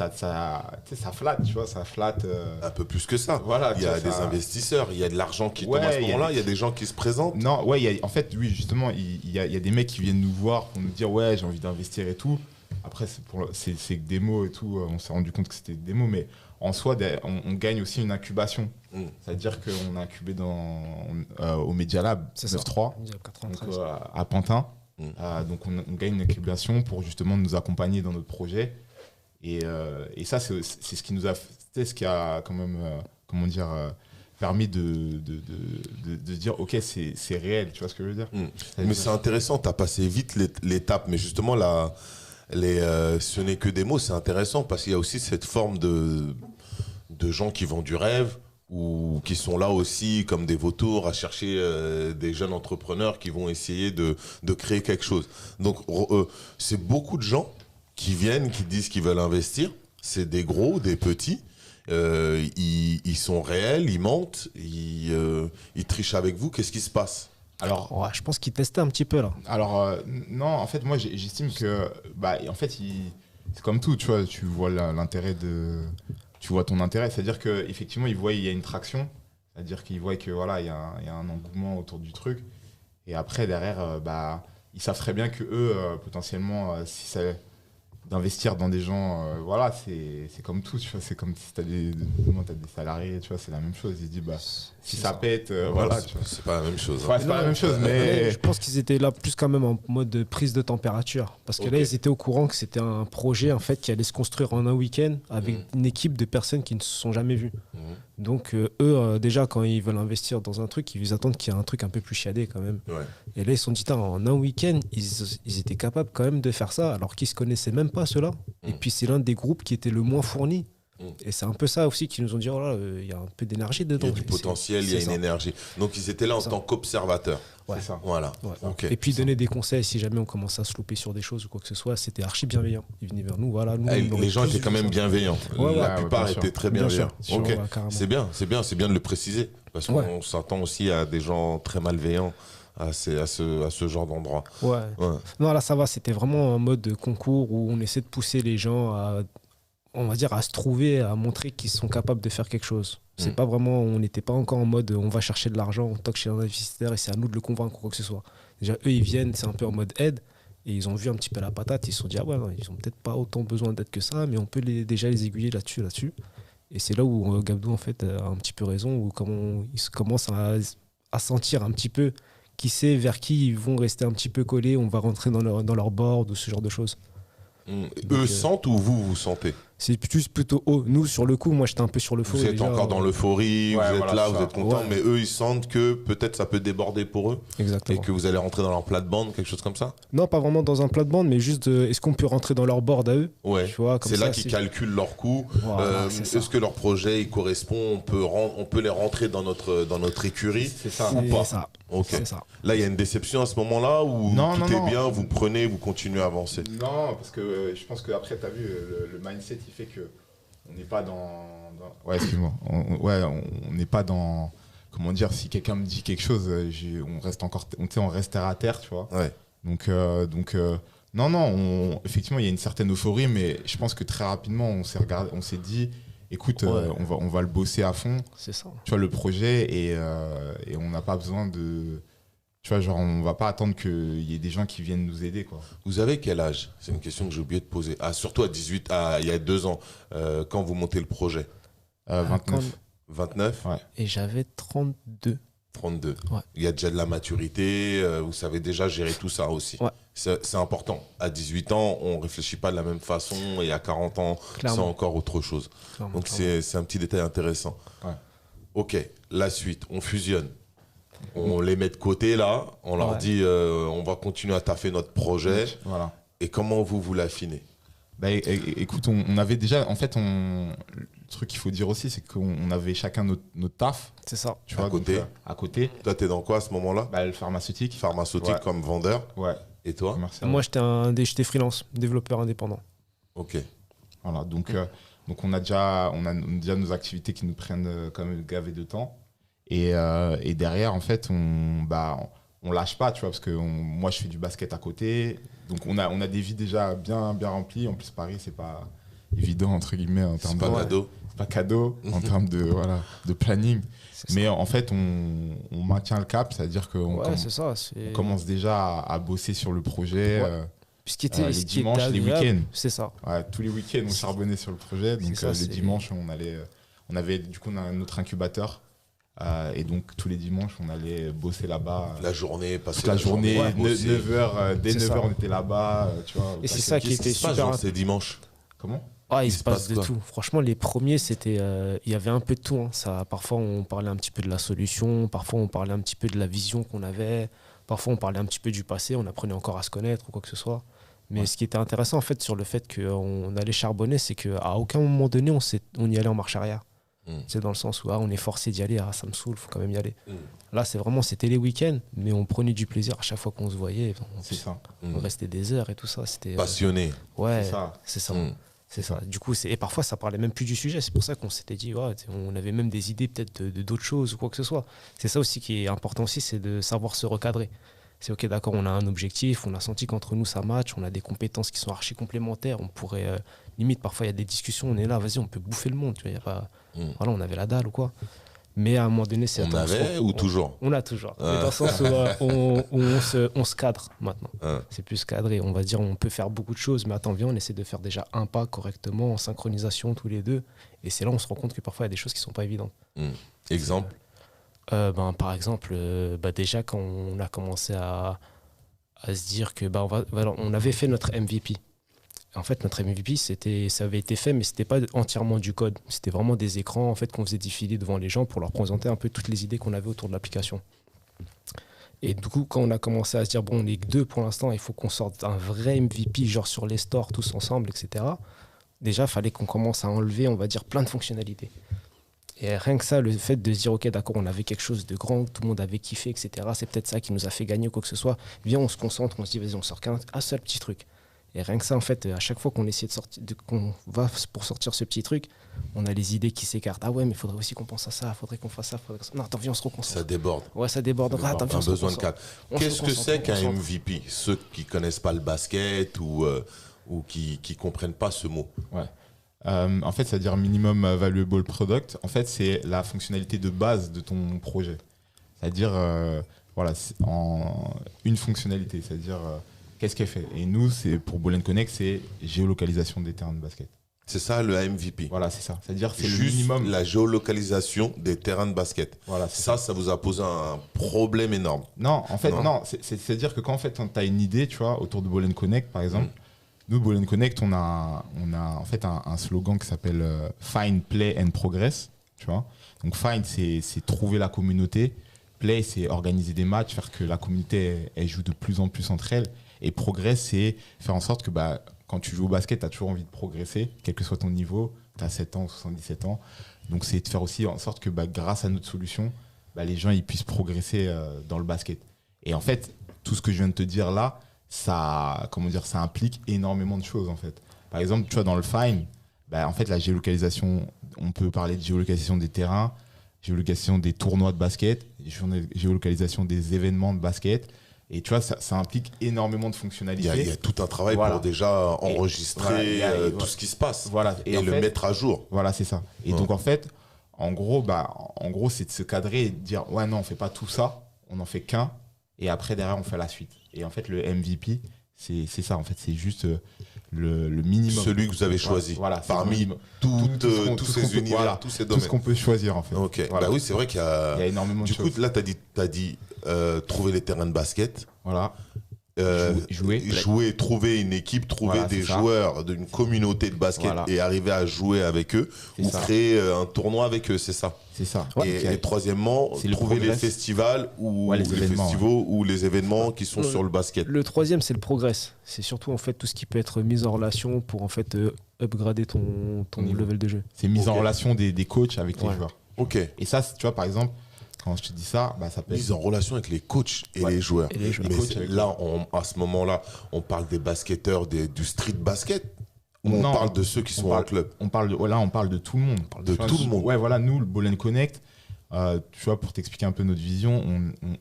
[SPEAKER 3] flatte, tu vois, ça flatte.
[SPEAKER 1] Un peu plus que ça.
[SPEAKER 3] Voilà,
[SPEAKER 1] Il y a
[SPEAKER 3] tu vois,
[SPEAKER 1] des
[SPEAKER 3] ça-
[SPEAKER 1] investisseurs, il y a de l'argent qui
[SPEAKER 3] Ouais,
[SPEAKER 1] tombe à ce
[SPEAKER 3] il y a
[SPEAKER 1] moment-là,
[SPEAKER 3] des-
[SPEAKER 1] il y a des gens qui se présentent.
[SPEAKER 3] Non, ouais, en fait, oui, justement, il y a des mecs qui viennent nous voir pour nous dire, ouais, j'ai envie d'investir et tout. Après, c'est que des mots et tout, on s'est rendu compte que c'était des mots, mais en soi, on gagne aussi une incubation.
[SPEAKER 1] Mm.
[SPEAKER 3] C'est-à-dire qu'on a incubé au Media Lab
[SPEAKER 2] C'est ça.
[SPEAKER 3] 9-3,
[SPEAKER 2] Il y a
[SPEAKER 3] donc,
[SPEAKER 2] 93.
[SPEAKER 3] à Pantin.
[SPEAKER 1] Mm.
[SPEAKER 3] Donc on gagne une incubation pour justement nous accompagner dans notre projet. Et ça, c'est ce qui nous a, c'est ce qui a quand même, comment dire, permis de dire, ok, c'est réel, tu vois ce que je veux dire?
[SPEAKER 1] Mm.
[SPEAKER 3] C'est-à-dire-
[SPEAKER 1] Mais c'est intéressant, tu as passé vite l'étape, mais justement, ce n'est que des mots, c'est intéressant parce qu'il y a aussi cette forme de gens qui vendent du rêve ou qui sont là aussi comme des vautours à chercher des jeunes entrepreneurs qui vont essayer de créer quelque chose. Donc, c'est beaucoup de gens qui viennent, qui disent qu'ils veulent investir. C'est des gros, des petits. Ils sont réels, ils mentent, ils trichent avec vous. Qu'est-ce qui se passe?
[SPEAKER 3] Alors,
[SPEAKER 2] Ouais, je pense qu'il testait un petit peu là.
[SPEAKER 3] Alors, non, en fait, moi, j'estime que, bah, en fait, c'est comme tout, tu vois, tu vois l'intérêt tu vois ton intérêt, c'est-à-dire qu'effectivement, il y a une traction, c'est-à-dire qu'ils voient que, voilà, il y a un engouement autour du truc, et après, derrière, bah, ils savent très bien que eux, potentiellement, si c'est d'investir dans des gens, voilà, c'est comme tout, tu vois, c'est comme si t'as des salariés, tu vois, c'est la même chose, ils se disent, bah, si ça pète, voilà, tu vois.
[SPEAKER 1] C'est pas la même chose.
[SPEAKER 3] Ouais, c'est pas la même chose, mais...
[SPEAKER 2] Je pense qu'ils étaient là plus quand même en mode de prise de température. Parce que
[SPEAKER 1] Ok.
[SPEAKER 2] là, ils étaient au courant que c'était un projet en fait qui allait se construire en un week-end avec une équipe de personnes qui ne se sont jamais vues.
[SPEAKER 1] Mhm.
[SPEAKER 2] Donc eux, déjà, quand ils veulent investir dans un truc, ils attendent qu'il y ait un truc un peu plus chiadé quand même.
[SPEAKER 1] Ouais.
[SPEAKER 2] Et là, ils se sont dit, tain, en un week-end, ils étaient capables quand même de faire ça, alors qu'ils se connaissaient même pas, ceux-là. Et puis, c'est l'un des groupes qui était le moins fourni. Et c'est un peu ça aussi qui nous ont dit, oh là, il y a un peu d'énergie
[SPEAKER 1] Il
[SPEAKER 2] dedans.
[SPEAKER 1] y a du potentiel, il y a
[SPEAKER 2] c'est
[SPEAKER 1] une
[SPEAKER 2] ça.
[SPEAKER 1] énergie. Donc ils étaient là en
[SPEAKER 2] C'est ça.
[SPEAKER 1] tant qu'observateurs.
[SPEAKER 2] Ouais.
[SPEAKER 3] C'est ça.
[SPEAKER 1] Voilà.
[SPEAKER 2] Ouais.
[SPEAKER 1] Ok.
[SPEAKER 2] Et puis donner des conseils si jamais on commençait à se louper sur des choses ou quoi que ce soit, c'était archi bienveillant. Ils venaient vers nous, voilà. Nous,
[SPEAKER 1] Ah,
[SPEAKER 2] on aurait
[SPEAKER 1] les gens
[SPEAKER 2] plus
[SPEAKER 1] étaient
[SPEAKER 2] dû
[SPEAKER 1] quand
[SPEAKER 2] faire
[SPEAKER 1] même
[SPEAKER 2] ça.
[SPEAKER 1] bienveillants.
[SPEAKER 2] Ouais,
[SPEAKER 1] La
[SPEAKER 3] ouais,
[SPEAKER 1] plupart
[SPEAKER 3] bien sûr.
[SPEAKER 1] étaient très
[SPEAKER 2] Bien
[SPEAKER 1] bienveillants.
[SPEAKER 2] sûr,
[SPEAKER 1] Ok.
[SPEAKER 2] ouais, carrément.
[SPEAKER 1] C'est bien, c'est bien de le préciser parce qu'on
[SPEAKER 2] Ouais.
[SPEAKER 1] s'attend aussi à des gens très malveillants à ce genre d'endroit.
[SPEAKER 2] Ouais.
[SPEAKER 1] Ouais.
[SPEAKER 2] Non, là, ça va. C'était vraiment un mode de concours où on essaie de pousser les gens à on va dire, à se trouver, à montrer qu'ils sont capables de faire quelque chose. C'est pas vraiment, on n'était pas encore en mode on va chercher de l'argent, on toque chez un investisseur et c'est à nous de le convaincre ou quoi que ce soit. Déjà, eux, ils viennent, c'est un peu en mode aide et ils ont vu un petit peu la patate. Ils se sont dit, ah ouais, non, ils ont peut-être pas autant besoin d'aide que ça, mais on peut déjà les aiguiller là-dessus. Et c'est là où Gabdou, en fait, a un petit peu raison, où ils commencent à sentir un petit peu qui sait vers qui ils vont rester un petit peu collés, on va rentrer dans leur board ou ce genre de choses.
[SPEAKER 1] Eux sentent ou vous sentez?
[SPEAKER 2] C'est plutôt haut. Nous, sur le coup, moi, j'étais un peu sur l'euphorie.
[SPEAKER 1] Vous êtes encore dans l'euphorie,
[SPEAKER 3] Ouais,
[SPEAKER 1] vous êtes
[SPEAKER 3] voilà,
[SPEAKER 1] là,
[SPEAKER 3] ça.
[SPEAKER 1] vous êtes content,
[SPEAKER 2] Ouais.
[SPEAKER 1] mais eux, ils sentent que peut-être ça peut déborder pour eux
[SPEAKER 2] Exactement.
[SPEAKER 1] et que vous allez rentrer dans leur plate-bande, quelque chose comme ça?
[SPEAKER 2] Non, pas vraiment dans un plate-bande, mais juste est-ce qu'on peut rentrer dans leur board à eux?
[SPEAKER 1] Ouais,
[SPEAKER 2] Tu vois, comme
[SPEAKER 1] c'est
[SPEAKER 2] ça,
[SPEAKER 1] là qu'ils calculent leurs coûts.
[SPEAKER 2] Voilà, c'est ça.
[SPEAKER 1] Est-ce que leur projet il correspond? On peut les rentrer dans notre écurie
[SPEAKER 3] C'est ça.
[SPEAKER 1] ou pas?
[SPEAKER 2] C'est ça.
[SPEAKER 1] Ok.
[SPEAKER 2] C'est ça.
[SPEAKER 1] Là, il y a une déception à ce moment-là ou
[SPEAKER 3] Non,
[SPEAKER 1] tout
[SPEAKER 3] non,
[SPEAKER 1] est
[SPEAKER 3] non.
[SPEAKER 1] bien, vous prenez, vous continuez à avancer?
[SPEAKER 3] Non, parce que je pense qu'après, tu as vu, le mindset, il fait que on n'est pas Ouais, excuse-moi. On n'est pas dans... Comment dire, si quelqu'un me dit quelque chose, on reste encore... On reste terre à terre, tu vois.
[SPEAKER 1] Ouais.
[SPEAKER 3] Donc, non, effectivement, il y a une certaine euphorie, mais je pense que très rapidement, on s'est dit, écoute,
[SPEAKER 2] Ouais.
[SPEAKER 3] on va le bosser à fond,
[SPEAKER 2] C'est ça.
[SPEAKER 3] tu vois, le projet, et on n'a pas besoin de... Tu vois, genre, on va pas attendre qu'il y ait des gens qui viennent nous aider, quoi.
[SPEAKER 1] Vous avez quel âge? C'est une question que j'ai oublié de poser. Ah, surtout à 18, il y a 2 ans, quand vous montez le projet.
[SPEAKER 3] 29.
[SPEAKER 1] 29?
[SPEAKER 3] Ouais.
[SPEAKER 2] Et j'avais 32.
[SPEAKER 1] 32.
[SPEAKER 2] Ouais.
[SPEAKER 1] Il y a déjà de la maturité, vous savez déjà gérer tout ça aussi.
[SPEAKER 2] Ouais.
[SPEAKER 1] C'est important. À 18 ans, on ne réfléchit pas de la même façon et à 40 ans, c'est
[SPEAKER 2] Clairement.
[SPEAKER 1] encore autre chose.
[SPEAKER 2] Clairement,
[SPEAKER 1] Donc
[SPEAKER 2] clairement.
[SPEAKER 1] c'est un petit détail intéressant.
[SPEAKER 3] Ouais.
[SPEAKER 1] Ok, la suite, on fusionne. On les met de côté là, on leur
[SPEAKER 2] Ouais.
[SPEAKER 1] dit on va continuer à taffer notre projet.
[SPEAKER 3] Voilà.
[SPEAKER 1] Et comment vous l'affinez?
[SPEAKER 3] Bah, écoute, on avait déjà, en fait, le truc qu'il faut dire aussi, c'est qu'on avait chacun notre taf,
[SPEAKER 2] C'est ça.
[SPEAKER 3] tu
[SPEAKER 1] À
[SPEAKER 3] vois,
[SPEAKER 1] côté.
[SPEAKER 3] donc, à côté.
[SPEAKER 1] Toi, t'es dans quoi à ce moment-là?
[SPEAKER 3] Bah, le pharmaceutique.
[SPEAKER 1] Pharmaceutique
[SPEAKER 3] Ouais.
[SPEAKER 1] comme vendeur.
[SPEAKER 3] Ouais.
[SPEAKER 1] Et toi?
[SPEAKER 3] Commercial.
[SPEAKER 2] Moi, j'étais freelance, développeur indépendant.
[SPEAKER 1] Ok.
[SPEAKER 3] Voilà, donc on a déjà nos activités qui nous prennent quand même gavé de temps. Et derrière, en fait, on lâche pas, tu vois, parce que moi, je fais du basket à côté. Donc, on a des vies déjà bien remplies. En plus, Paris, c'est pas évident, entre guillemets, en
[SPEAKER 1] C'est
[SPEAKER 3] termes
[SPEAKER 1] pas
[SPEAKER 3] de...
[SPEAKER 1] cadeau.
[SPEAKER 3] C'est pas cadeau, en termes de planning.
[SPEAKER 2] C'est
[SPEAKER 3] Mais en fait, on maintient le cap, c'est-à-dire qu'on
[SPEAKER 2] ça. Ouais, c'est ça.
[SPEAKER 3] on commence déjà à bosser sur le projet.
[SPEAKER 2] Ouais. Puis ce qui était,
[SPEAKER 3] les
[SPEAKER 2] ce qui était
[SPEAKER 3] dimanches, les
[SPEAKER 2] agréable,
[SPEAKER 3] week-ends.
[SPEAKER 2] C'est ça.
[SPEAKER 3] Ouais, tous les week-ends, on charbonnait sur le projet. Donc
[SPEAKER 2] ça,
[SPEAKER 3] les
[SPEAKER 2] c'est-
[SPEAKER 3] dimanches, on avait du coup notre incubateur. Et donc tous les dimanches, on allait bosser là-bas.
[SPEAKER 1] La journée, passer
[SPEAKER 3] Toute la journée,
[SPEAKER 1] à bosser.
[SPEAKER 3] 9h, dès
[SPEAKER 2] C'est
[SPEAKER 3] 9h,
[SPEAKER 2] ça.
[SPEAKER 3] on était là-bas. Tu vois,
[SPEAKER 2] Et c'est
[SPEAKER 3] parce
[SPEAKER 2] ça
[SPEAKER 3] que-
[SPEAKER 2] qui était
[SPEAKER 1] se passe,
[SPEAKER 2] super
[SPEAKER 1] genre, ces dimanches?
[SPEAKER 3] Comment
[SPEAKER 2] Ah, il
[SPEAKER 1] Il
[SPEAKER 2] se
[SPEAKER 1] se
[SPEAKER 2] passe
[SPEAKER 1] passe
[SPEAKER 2] de
[SPEAKER 1] quoi?
[SPEAKER 2] tout. Franchement, les premiers, il y avait un peu de tout. Hein. Ça, parfois, on parlait un petit peu de la solution. Parfois, on parlait un petit peu de la vision qu'on avait. Parfois, on parlait un petit peu du passé. On apprenait encore à se connaître ou quoi que ce soit. Mais
[SPEAKER 3] Ouais.
[SPEAKER 2] ce qui était intéressant, en fait, sur le fait qu'on allait charbonner, c'est qu'à aucun moment donné, on y allait en marche arrière. C'est dans le sens où on est forcé d'y aller. Ah, ça me saoule, faut quand même y aller. Là, c'était les week-ends, mais on prenait du plaisir à chaque fois qu'on se voyait.
[SPEAKER 3] C'est ça.
[SPEAKER 2] On restait des heures et tout ça. C'était
[SPEAKER 1] Passionné.
[SPEAKER 2] ouais,
[SPEAKER 3] C'est ça.
[SPEAKER 2] c'est ça.
[SPEAKER 1] Mm.
[SPEAKER 2] C'est ça. Du coup, et parfois, ça parlait même plus du sujet. C'est pour ça qu'on s'était dit, ouais, on avait même des idées peut-être de d'autres choses ou quoi que ce soit. C'est ça aussi qui est important aussi, c'est de savoir se recadrer. C'est ok, d'accord, on a un objectif, on a senti qu'entre nous ça match, on a des compétences qui sont archi complémentaires. On pourrait, limite, parfois il y a des discussions, on est là, vas-y, on peut bouffer le monde. Tu vois, y a pas, voilà, on avait la dalle ou quoi. Mais à un moment donné, c'est
[SPEAKER 1] On avait ou toujours?
[SPEAKER 2] On a toujours. Mais dans le sens où on se cadre maintenant.
[SPEAKER 1] Ah.
[SPEAKER 2] C'est plus cadré. On va dire, on peut faire beaucoup de choses, mais attends, viens, on essaie de faire déjà un pas correctement, en synchronisation tous les deux. Et c'est là où on se rend compte que parfois, il y a des choses qui ne sont pas évidentes.
[SPEAKER 1] Exemple?
[SPEAKER 2] Par exemple, déjà, quand on a commencé à se dire que on avait fait notre MVP. En fait, notre MVP, ça avait été fait, mais ce n'était pas entièrement du code. C'était vraiment des écrans en fait, qu'on faisait défiler devant les gens pour leur présenter un peu toutes les idées qu'on avait autour de l'application. Et du coup, quand on a commencé à se dire, bon, on est que deux pour l'instant, il faut qu'on sorte un vrai MVP, genre sur les stores, tous ensemble, etc. Déjà, il fallait qu'on commence à enlever, on va dire, plein de fonctionnalités. Et rien que ça, le fait de se dire, ok, d'accord, on avait quelque chose de grand, tout le monde avait kiffé, etc. C'est peut-être ça qui nous a fait gagner ou quoi que ce soit. Viens, on se concentre, on se dit, vas-y, on sort qu'un seul petit truc. Et rien que ça, en fait, à chaque fois qu'on essaie qu'on va pour sortir ce petit truc, on a les idées qui s'écartent. Ah ouais, mais il faudrait aussi qu'on pense à ça, il faudrait qu'on fasse ça, Non, attends, viens, on se reconcentre.
[SPEAKER 1] Ça déborde.
[SPEAKER 2] Ouais, ça déborde. Ah, attends, viens,
[SPEAKER 1] Un
[SPEAKER 2] on se
[SPEAKER 1] besoin de
[SPEAKER 2] reconcentre.
[SPEAKER 1] cadre.
[SPEAKER 2] On se
[SPEAKER 1] Qu'est-ce que
[SPEAKER 2] concentre,
[SPEAKER 1] c'est
[SPEAKER 2] on
[SPEAKER 1] qu'un
[SPEAKER 2] concentre.
[SPEAKER 1] MVP? Ceux qui connaissent pas le basket ou qui comprennent pas ce mot.
[SPEAKER 3] Ouais. En fait, c'est-à-dire minimum valuable product. En fait, c'est la fonctionnalité de base de ton projet. C'est-à-dire, voilà, une fonctionnalité. C'est-à-dire, qu'est-ce qu'elle fait? Et nous, pour Ball & Connect, c'est géolocalisation des terrains de basket.
[SPEAKER 1] C'est ça le MVP.
[SPEAKER 3] Voilà, c'est ça. C'est-à-dire, c'est
[SPEAKER 1] Juste
[SPEAKER 3] le minimum.
[SPEAKER 1] la géolocalisation des terrains de basket.
[SPEAKER 3] Voilà,
[SPEAKER 1] ça vous a posé un problème énorme.
[SPEAKER 3] Non, en fait, non. C'est-à-dire que quand en fait, tu as une idée, tu vois, autour de Ball & Connect, par exemple, nous, Ball & Connect, on a en fait un slogan qui s'appelle Find, Play and Progress. Tu vois. Donc, Find, c'est trouver la communauté. Play, c'est organiser des matchs, faire que la communauté elle joue de plus en plus entre elles. Et Progress, c'est faire en sorte que quand tu joues au basket, tu as toujours envie de progresser, quel que soit ton niveau. Tu as 7 ans, 77 ans. Donc, c'est de faire aussi en sorte que grâce à notre solution, les gens ils puissent progresser dans le basket. Et en fait, tout ce que je viens de te dire là, ça implique énormément de choses en fait. Par exemple, tu vois, dans le Find, en fait, la géolocalisation, on peut parler de géolocalisation des terrains, géolocalisation des tournois de basket, géolocalisation des événements de basket. Et tu vois, ça implique énormément de fonctionnalités.
[SPEAKER 1] Il y a tout un travail pour déjà enregistrer tout ce qui se passe et le mettre à jour.
[SPEAKER 3] Voilà, c'est ça. Et donc, en fait, en gros, c'est de se cadrer et de dire, ouais, non, on ne fait pas tout ça, on n'en fait qu'un, et après, derrière, on fait la suite. Et en fait, le MVP, c'est ça, en fait, c'est juste le minimum.
[SPEAKER 1] Celui que vous avez choisi, parmi tous ces univers, tous ces domaines.
[SPEAKER 3] Tout ce qu'on peut choisir, en fait.
[SPEAKER 1] Ok, oui, c'est vrai qu'il y a
[SPEAKER 3] énormément de choses.
[SPEAKER 1] Du coup, là, tu as dit trouver les terrains de basket.
[SPEAKER 3] Voilà.
[SPEAKER 1] Jouer, trouver une équipe, trouver des joueurs d'une communauté de basket et arriver à jouer avec eux ou créer un tournoi avec eux, c'est ça.
[SPEAKER 3] C'est ça.
[SPEAKER 1] Et troisièmement, trouver les festivals ou les festivals ou les événements qui sont sur le basket.
[SPEAKER 2] Le troisième, c'est le progress. C'est surtout en fait tout ce qui peut être mis en relation pour en fait upgrader ton level de jeu.
[SPEAKER 3] C'est mise en relation des coachs avec les joueurs.
[SPEAKER 1] Ok.
[SPEAKER 3] Et ça, tu vois, par exemple, quand je te dis ça, ça peut être...
[SPEAKER 1] Mise en relation avec les coachs et les joueurs. Mais là, à ce moment-là, on parle des basketteurs du street basket ou on parle de ceux qui sont en club?
[SPEAKER 3] On parle de tout le monde.
[SPEAKER 1] Tout le monde.
[SPEAKER 3] Ouais, voilà, nous, le Ball & Connect, tu vois, pour t'expliquer un peu notre vision,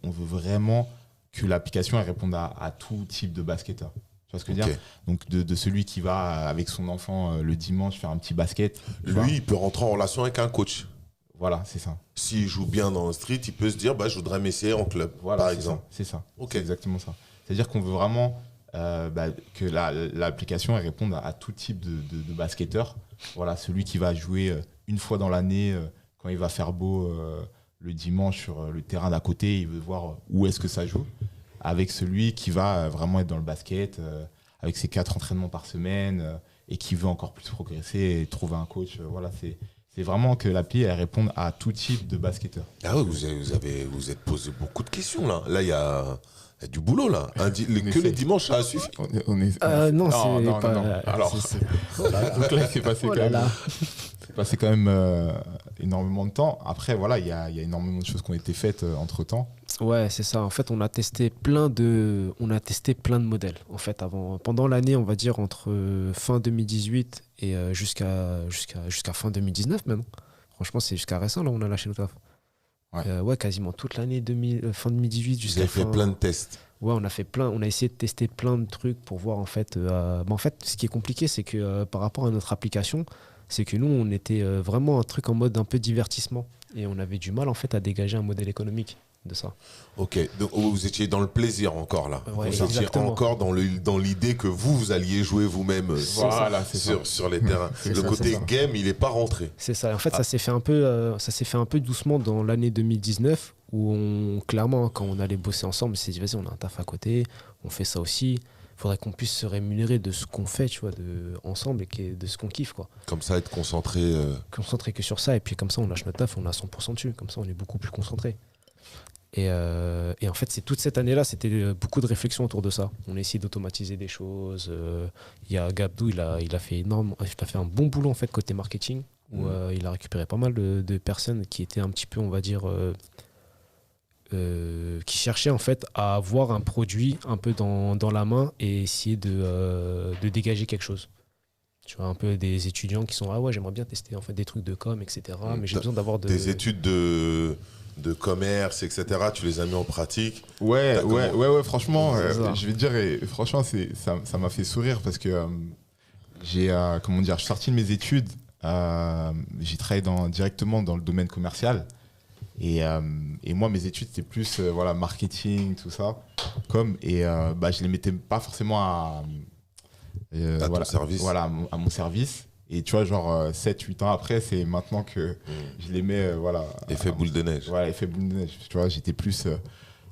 [SPEAKER 3] on veut vraiment que l'application elle réponde à tout type de basketteur. Tu vois ce que je veux dire? Donc, de celui qui va avec son enfant le dimanche faire un petit basket.
[SPEAKER 1] Lui, il peut rentrer en relation avec un coach.
[SPEAKER 3] Voilà, c'est ça.
[SPEAKER 1] S'il joue bien dans le street, il peut se dire je voudrais m'essayer en club, par exemple.
[SPEAKER 3] C'est ça. C'est exactement ça. C'est-à-dire qu'on veut vraiment que l'application elle réponde à tout type de basketteur. Voilà, celui qui va jouer une fois dans l'année, quand il va faire beau le dimanche sur le terrain d'à côté, il veut voir où est-ce que ça joue. Avec celui qui va vraiment être dans le basket, avec ses 4 entraînements par semaine et qui veut encore plus progresser et trouver un coach. Voilà, c'est vraiment que l'appli elle réponde à tout type de basketteur.
[SPEAKER 1] Ah oui, vous êtes posé beaucoup de questions là. Là, il y a du boulot là. Que les dimanches, ça a suffi.
[SPEAKER 2] Non, c'est pas...
[SPEAKER 3] Non. Alors, donc là, c'est passé quand même énormément de temps. Après, voilà, il y a énormément de choses qui ont été faites entre-temps.
[SPEAKER 2] Ouais, c'est ça. En fait, on a testé plein de modèles. En fait, pendant l'année, on va dire entre fin 2018 et jusqu'à fin 2019 même. Franchement, c'est jusqu'à récent là, on a lâché notre taf. Ouais, quasiment toute l'année fin 2018 jusqu'à
[SPEAKER 1] fin. Vous avez fait plein de tests.
[SPEAKER 2] Ouais, on a essayé de tester plein de trucs pour voir en fait. En fait, ce qui est compliqué, c'est que par rapport à notre application, c'est que nous, on était vraiment un truc en mode un peu divertissement et on avait du mal en fait à dégager un modèle économique de ça.
[SPEAKER 1] Ok, donc vous étiez dans le plaisir encore là.
[SPEAKER 2] Ouais,
[SPEAKER 1] vous étiez encore dans l'idée que vous alliez jouer vous-même sur les terrains. Le côté game, il n'est pas rentré.
[SPEAKER 2] C'est ça. En fait, ça s'est fait un peu doucement dans l'année 2019 où clairement, quand on allait bosser ensemble, on s'est dit vas-y, on a un taf à côté, on fait ça aussi. Il faudrait qu'on puisse se rémunérer de ce qu'on fait, tu vois, ensemble et de ce qu'on kiffe, quoi.
[SPEAKER 1] Comme ça, être concentré.
[SPEAKER 2] Concentré que sur ça, et puis comme ça, on lâche notre taf, on a 100% dessus. Comme ça, on est beaucoup plus concentré. Et en fait, c'est toute cette année-là, c'était beaucoup de réflexion autour de ça. On a essayé d'automatiser des choses. Il y a Gabdou, il a fait un bon boulot en fait côté marketing, où il a récupéré pas mal de personnes qui étaient un petit peu, on va dire, qui cherchaient en fait à avoir un produit un peu dans la main et essayer de dégager quelque chose. Tu vois, un peu des étudiants qui sont j'aimerais bien tester en fait des trucs de com, etc. Mais j'ai besoin d'avoir
[SPEAKER 1] des études de commerce, etc. Tu les as mis en pratique.
[SPEAKER 3] Ouais, franchement, je vais te dire, franchement, ça m'a fait sourire parce que comment dire, je suis sorti de mes études, j'ai travaillé directement dans le domaine commercial. Et moi, mes études, c'était plus voilà, marketing, tout ça. Je les mettais pas forcément à
[SPEAKER 1] ton service.
[SPEAKER 3] Voilà, à mon service. Et tu vois, genre 7-8 ans après, c'est maintenant que je les mets. Voilà,
[SPEAKER 1] Effet boule de neige.
[SPEAKER 3] Voilà, effet boule de neige. Tu vois, j'étais plus.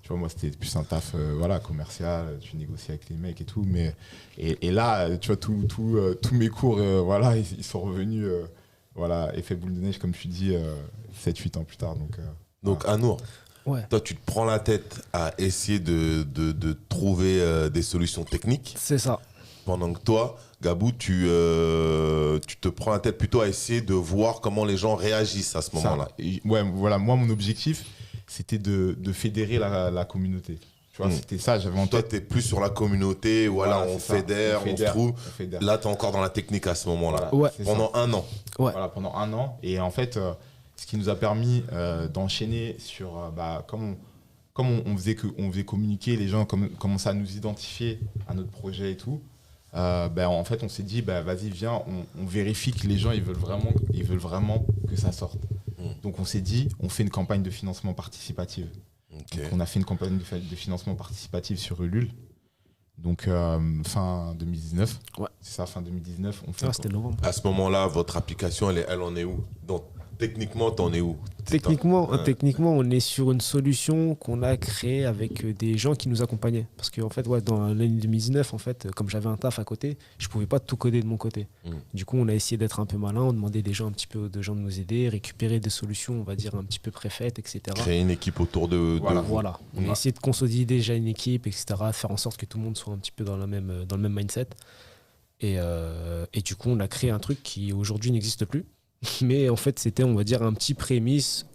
[SPEAKER 3] Tu vois, moi, c'était plus un taf voilà, commercial. Tu négocies avec les mecs et tout. Et là, tu vois, tous mes cours, voilà, ils sont revenus. Voilà, effet boule de neige, comme tu dis, 7-8 ans plus tard.
[SPEAKER 1] Donc Anour,
[SPEAKER 2] Ouais.
[SPEAKER 1] toi, tu te prends la tête à essayer de trouver des solutions techniques.
[SPEAKER 2] C'est ça.
[SPEAKER 1] Pendant que toi, Gabou, tu te prends la tête plutôt à essayer de voir comment les gens réagissent à ce moment-là.
[SPEAKER 3] Ouais, voilà, moi, mon objectif, c'était de fédérer la communauté. Tu vois, c'était ça, j'avais en
[SPEAKER 1] Toi,
[SPEAKER 3] tête.
[SPEAKER 1] tu es plus sur la communauté, voilà, on fédère, on se trouve. Là, tu es encore dans la technique à ce moment-là.
[SPEAKER 2] Ouais.
[SPEAKER 1] Pendant un an.
[SPEAKER 2] Ouais.
[SPEAKER 3] Voilà, pendant un an. Et en fait, ce qui nous a permis d'enchaîner sur. Comme on faisait communiquer, les gens commençaient à nous identifier à notre projet et tout. En fait, on s'est dit, vas-y, viens, on vérifie que les gens ils veulent vraiment que ça sorte. Donc, on s'est dit, on fait une campagne de financement participatif.
[SPEAKER 1] Okay.
[SPEAKER 3] Donc, on a fait une campagne de financement participatif sur Ulule. Donc, fin 2019.
[SPEAKER 2] Ouais.
[SPEAKER 3] C'est ça, fin 2019.
[SPEAKER 2] C'était novembre.
[SPEAKER 1] À ce moment-là, votre application, elle en est où? Donc, techniquement, t'en es où?
[SPEAKER 2] Techniquement, on est sur une solution qu'on a créée avec des gens qui nous accompagnaient. Parce qu'en fait, dans l'année 2019, en fait, comme j'avais un taf à côté, je pouvais pas tout coder de mon côté. Du coup, on a essayé d'être un peu malin, on demandait des gens un petit peu de gens de nous aider, récupérer des solutions, on va dire, un petit peu préfaites, etc.
[SPEAKER 1] Créer une équipe autour de vous.
[SPEAKER 2] Voilà. On a essayé de consolider déjà une équipe, etc. Faire en sorte que tout le monde soit un petit peu dans le même mindset. Et du coup, on a créé un truc qui aujourd'hui n'existe plus. Mais en fait, c'était, on va dire, un petit prémisse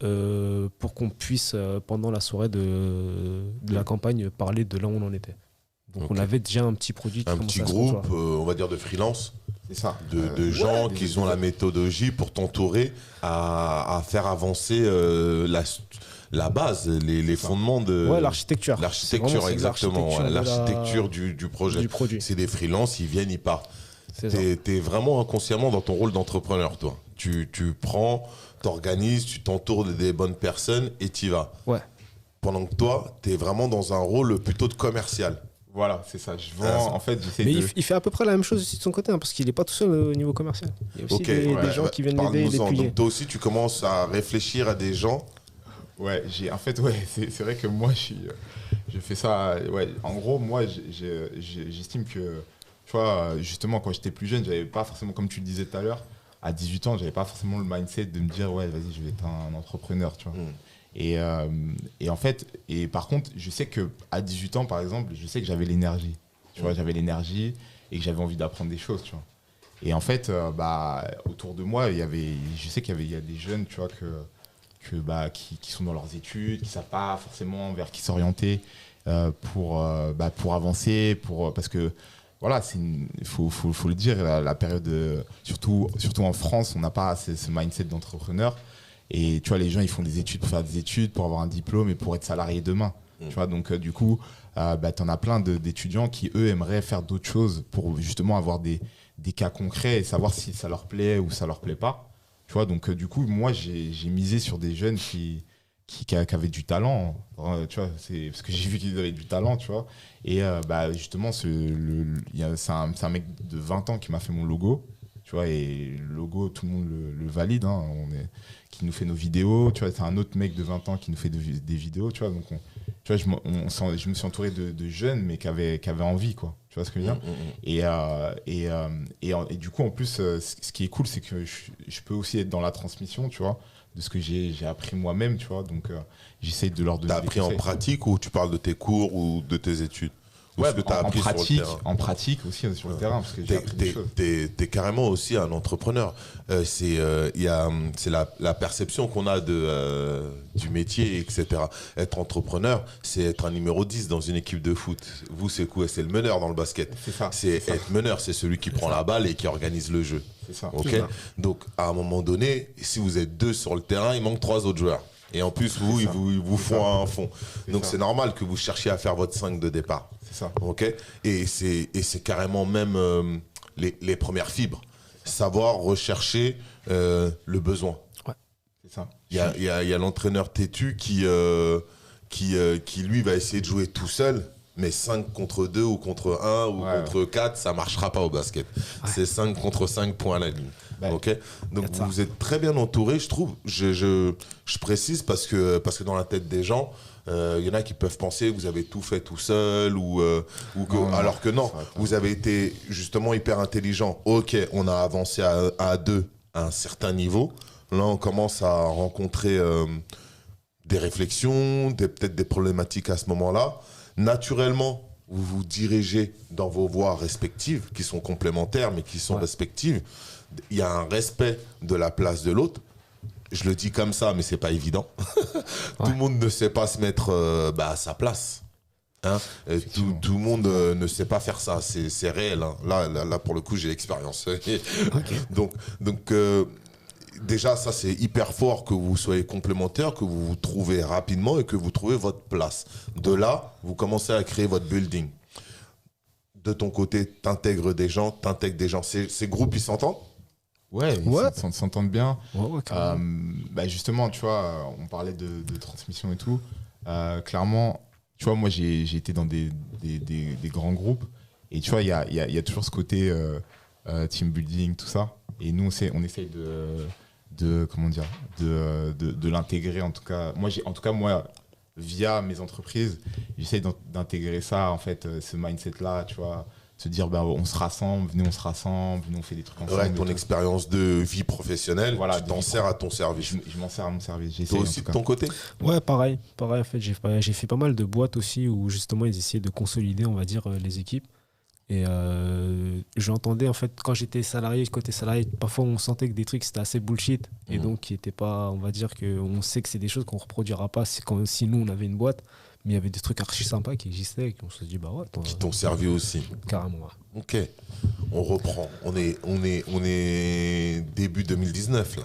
[SPEAKER 2] pour qu'on puisse, pendant la soirée de la campagne, parler de là où on en était. Donc, on avait déjà un petit produit.
[SPEAKER 1] Un petit groupe, on va dire, de freelance.
[SPEAKER 3] C'est ça.
[SPEAKER 1] De gens qui ont la méthodologie pour t'entourer à faire avancer la base, les fondements de...
[SPEAKER 2] Ouais, l'architecture.
[SPEAKER 1] L'architecture, exactement. L'architecture du projet.
[SPEAKER 2] Du produit.
[SPEAKER 1] C'est des freelances, ils viennent, ils partent.
[SPEAKER 2] T'es
[SPEAKER 1] vraiment inconsciemment dans ton rôle d'entrepreneur, toi. Tu prends, t'organises, tu t'entoures des bonnes personnes et t'y vas.
[SPEAKER 2] Ouais.
[SPEAKER 1] Pendant que toi, t'es vraiment dans un rôle plutôt de commercial.
[SPEAKER 3] Voilà, c'est ça. Je vends, en fait, j'essaie de...
[SPEAKER 2] il fait à peu près la même chose aussi de son côté, parce qu'il n'est pas tout seul au niveau commercial. Il y a aussi des gens qui viennent l'aider, les appuyer.
[SPEAKER 1] Donc toi aussi, tu commences à réfléchir à des gens.
[SPEAKER 3] Ouais, c'est vrai que moi, je fais ça. Ouais, en gros, moi, j'estime que, tu vois, justement, quand j'étais plus jeune, j'avais pas forcément, comme tu le disais tout à l'heure, à 18 ans, j'avais pas forcément le mindset de me dire, ouais, vas-y, je vais être un entrepreneur, tu vois. Et en fait, par contre, je sais qu'à 18 ans, par exemple, je sais que j'avais l'énergie. Tu vois, j'avais l'énergie et que j'avais envie d'apprendre des choses, tu vois. Et en fait, autour de moi, je sais qu'il y a des jeunes, tu vois, qui sont dans leurs études, qui ne savent pas forcément vers qui s'orienter pour avancer, parce que voilà, il faut le dire, la période, surtout en France, on n'a pas ce mindset d'entrepreneur. Et tu vois, les gens, ils font des études pour faire des études, pour avoir un diplôme et pour être salarié demain. Tu vois, donc du coup, tu en as plein d'étudiants qui, eux, aimeraient faire d'autres choses pour justement avoir des cas concrets et savoir si ça leur plaît ou ça leur plaît pas. Tu vois, donc du coup, moi, j'ai misé sur des jeunes qui avaient du talent. Tu vois, parce que j'ai vu qu'ils avaient du talent, tu vois. Et justement, c'est un mec de 20 ans qui m'a fait mon logo. Tu vois, et le logo, tout le monde le valide. Hein, qui nous fait nos vidéos. Tu vois, c'est un autre mec de 20 ans qui nous fait des vidéos. Tu vois, donc tu vois, je me suis entouré de jeunes, mais qui avaient envie, quoi. Tu vois ce que je veux dire et du coup, en plus, ce qui est cool, c'est que je peux aussi être dans la transmission, tu vois, de ce que j'ai appris moi-même, tu vois. Donc, j'essaie de leur donner des conseils.
[SPEAKER 1] T'as appris en pratique ou tu parles de tes cours ou de tes études?
[SPEAKER 3] Ouais, en pratique aussi sur le terrain, parce que j'ai appris des choses.
[SPEAKER 1] T'es carrément aussi un entrepreneur. C'est la perception qu'on a du métier, etc. Être entrepreneur, c'est être un numéro 10 dans une équipe de foot. Vous, c'est quoi? C'est le meneur dans le basket.
[SPEAKER 3] C'est ça.
[SPEAKER 1] Être meneur, c'est celui qui prend la balle et qui organise le jeu.
[SPEAKER 3] C'est ça.
[SPEAKER 1] Okay. Donc, à un moment donné, si vous êtes 2 sur le terrain, il manque 3 autres joueurs. Et en plus, ils vous font un fond. Donc, c'est normal que vous cherchiez à faire votre 5 de départ.
[SPEAKER 3] C'est ça.
[SPEAKER 1] Okay. Et c'est carrément même les premières fibres. Savoir rechercher le besoin.
[SPEAKER 2] Ouais.
[SPEAKER 3] C'est ça.
[SPEAKER 1] Il y a l'entraîneur têtu qui, lui, va essayer de jouer tout seul. Mais 5 contre 2 ou contre 1 ou contre 4, ça ne marchera pas au basket. Ouais. C'est 5 contre 5 points à la ligne. Ouais. Okay, donc vous êtes très bien entouré, je trouve. Je précise parce que dans la tête des gens, y en a qui peuvent penser que vous avez tout fait tout seul alors que non, vous avez été justement hyper intelligent. Ok, on a avancé à 2 à un certain niveau. Là, on commence à rencontrer des réflexions, peut-être des problématiques à ce moment-là. Naturellement, vous vous dirigez dans vos voies respectives, qui sont complémentaires, mais qui sont respectives. Il y a un respect de la place de l'autre. Je le dis comme ça, mais c'est pas évident. Tout le monde ne sait pas se mettre à sa place. Hein, tout le monde ne sait pas faire ça. C'est réel. Hein. Là, pour le coup, j'ai l'expérience. Donc déjà, ça, c'est hyper fort que vous soyez complémentaires, que vous vous trouvez rapidement et que vous trouvez votre place. De là, vous commencez à créer votre building. De ton côté, t'intègres des gens. Ces groupes, ils s'entendent ?
[SPEAKER 3] Ouais. Ils s'entendent bien. Justement, tu vois, on parlait de transmission et tout. Clairement, tu vois, moi, j'ai été dans des grands groupes. Et tu vois, il y a toujours ce côté team building, tout ça. Et nous, on essaye de l'intégrer, en tout cas. Moi, via mes entreprises, j'essaye d'intégrer ça, en fait, ce mindset-là, tu vois. Se dire, on se rassemble, venez, on fait des trucs ensemble.
[SPEAKER 1] Ouais, ton expérience de vie professionnelle, tu t'en sers à ton service.
[SPEAKER 3] Je m'en sers à mon service.
[SPEAKER 1] Toi aussi, de ton côté ?
[SPEAKER 2] Ouais, pareil. En fait, j'ai fait pas mal de boîtes aussi où justement ils essayaient de consolider, on va dire, les équipes. Et j'entendais, en fait, quand j'étais salarié, côté salarié, parfois on sentait que des trucs c'était assez bullshit. Et donc, qui n'étaient pas, on va dire qu'on sait que c'est des choses qu'on ne reproduira pas si nous on avait une boîte. Mais il y avait des trucs archi sympas qui existaient et qu'on se dit,
[SPEAKER 1] qui t'ont servi aussi.
[SPEAKER 2] Carrément, ouais.
[SPEAKER 1] Ok, on reprend. On est début 2019, là.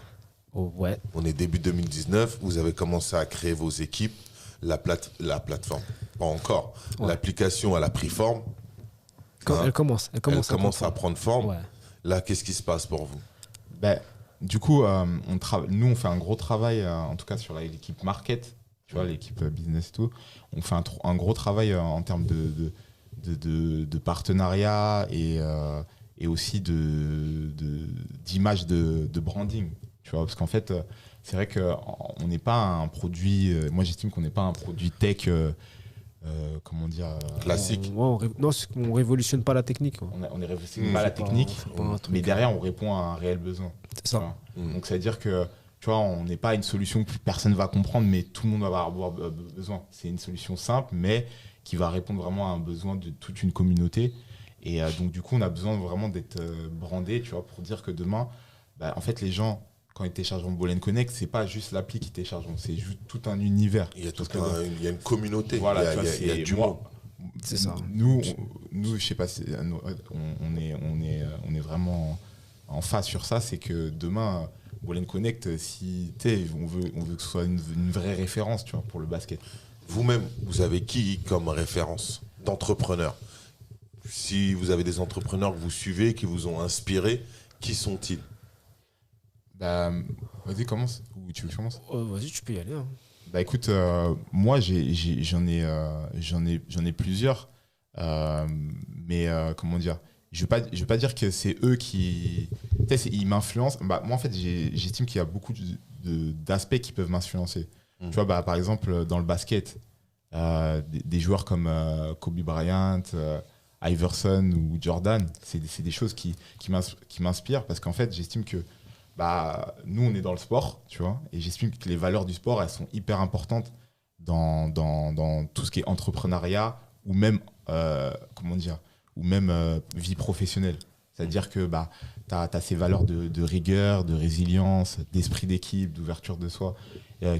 [SPEAKER 2] Oh, ouais.
[SPEAKER 1] On est début 2019, vous avez commencé à créer vos équipes, la plateforme. Pas encore. Ouais. L'application, elle a pris forme.
[SPEAKER 2] Elle commence
[SPEAKER 1] à prendre forme.
[SPEAKER 2] Ouais.
[SPEAKER 1] Là, qu'est-ce qui se passe pour vous ?
[SPEAKER 3] Du coup, nous, on fait un gros travail, en tout cas sur l'équipe market. Tu vois, l'équipe business et tout, on fait un gros travail en termes de partenariat et aussi d'image de branding. Tu vois, parce qu'en fait, c'est vrai qu'on n'est pas un produit. Moi, j'estime qu'on n'est pas un produit tech. Comment dire
[SPEAKER 1] classique.
[SPEAKER 2] On révolutionne pas la technique.
[SPEAKER 3] On ne révolutionne pas la technique, mais derrière, on répond à un réel besoin.
[SPEAKER 2] C'est ça.
[SPEAKER 3] Donc, ça veut dire que. Tu vois, on n'est pas une solution que personne ne va comprendre, mais tout le monde va avoir besoin. C'est une solution simple, mais qui va répondre vraiment à un besoin de toute une communauté. Et donc, du coup, on a besoin vraiment d'être brandé, tu vois, pour dire que demain, en fait, les gens, quand ils téléchargent Ball & Connect, c'est pas juste l'appli qu'ils téléchargent, c'est juste tout un univers.
[SPEAKER 1] Il y a une communauté,
[SPEAKER 3] voilà,
[SPEAKER 1] il y a du monde.
[SPEAKER 3] C'est ça. Nous, je sais pas, on est vraiment en phase sur ça, c'est que demain... Ball & Connect, si on veut que ce soit une vraie référence, tu vois, pour le basket.
[SPEAKER 1] Vous-même, vous avez qui comme référence d'entrepreneurs ? Si vous avez des entrepreneurs que vous suivez, qui vous ont inspiré, qui sont-ils ?
[SPEAKER 3] Vas-y, commence. Ou tu veux que je commence ?
[SPEAKER 2] Vas-y, tu peux y aller. Hein.
[SPEAKER 3] Écoute, moi, j'en ai plusieurs. Mais comment dire ? Je vais pas dire que c'est eux qui... ils m'influencent. Moi, en fait, j'estime qu'il y a beaucoup d'aspects qui peuvent m'influencer. Tu vois, par exemple, dans le basket, des joueurs comme Kobe Bryant, Iverson ou Jordan, c'est des choses qui m'inspirent parce qu'en fait, j'estime que nous, on est dans le sport, tu vois, et j'estime que les valeurs du sport, elles sont hyper importantes dans tout ce qui est entrepreneuriat ou même, vie professionnelle. C'est-à-dire que tu as ces valeurs de rigueur, de résilience, d'esprit d'équipe, d'ouverture de soi,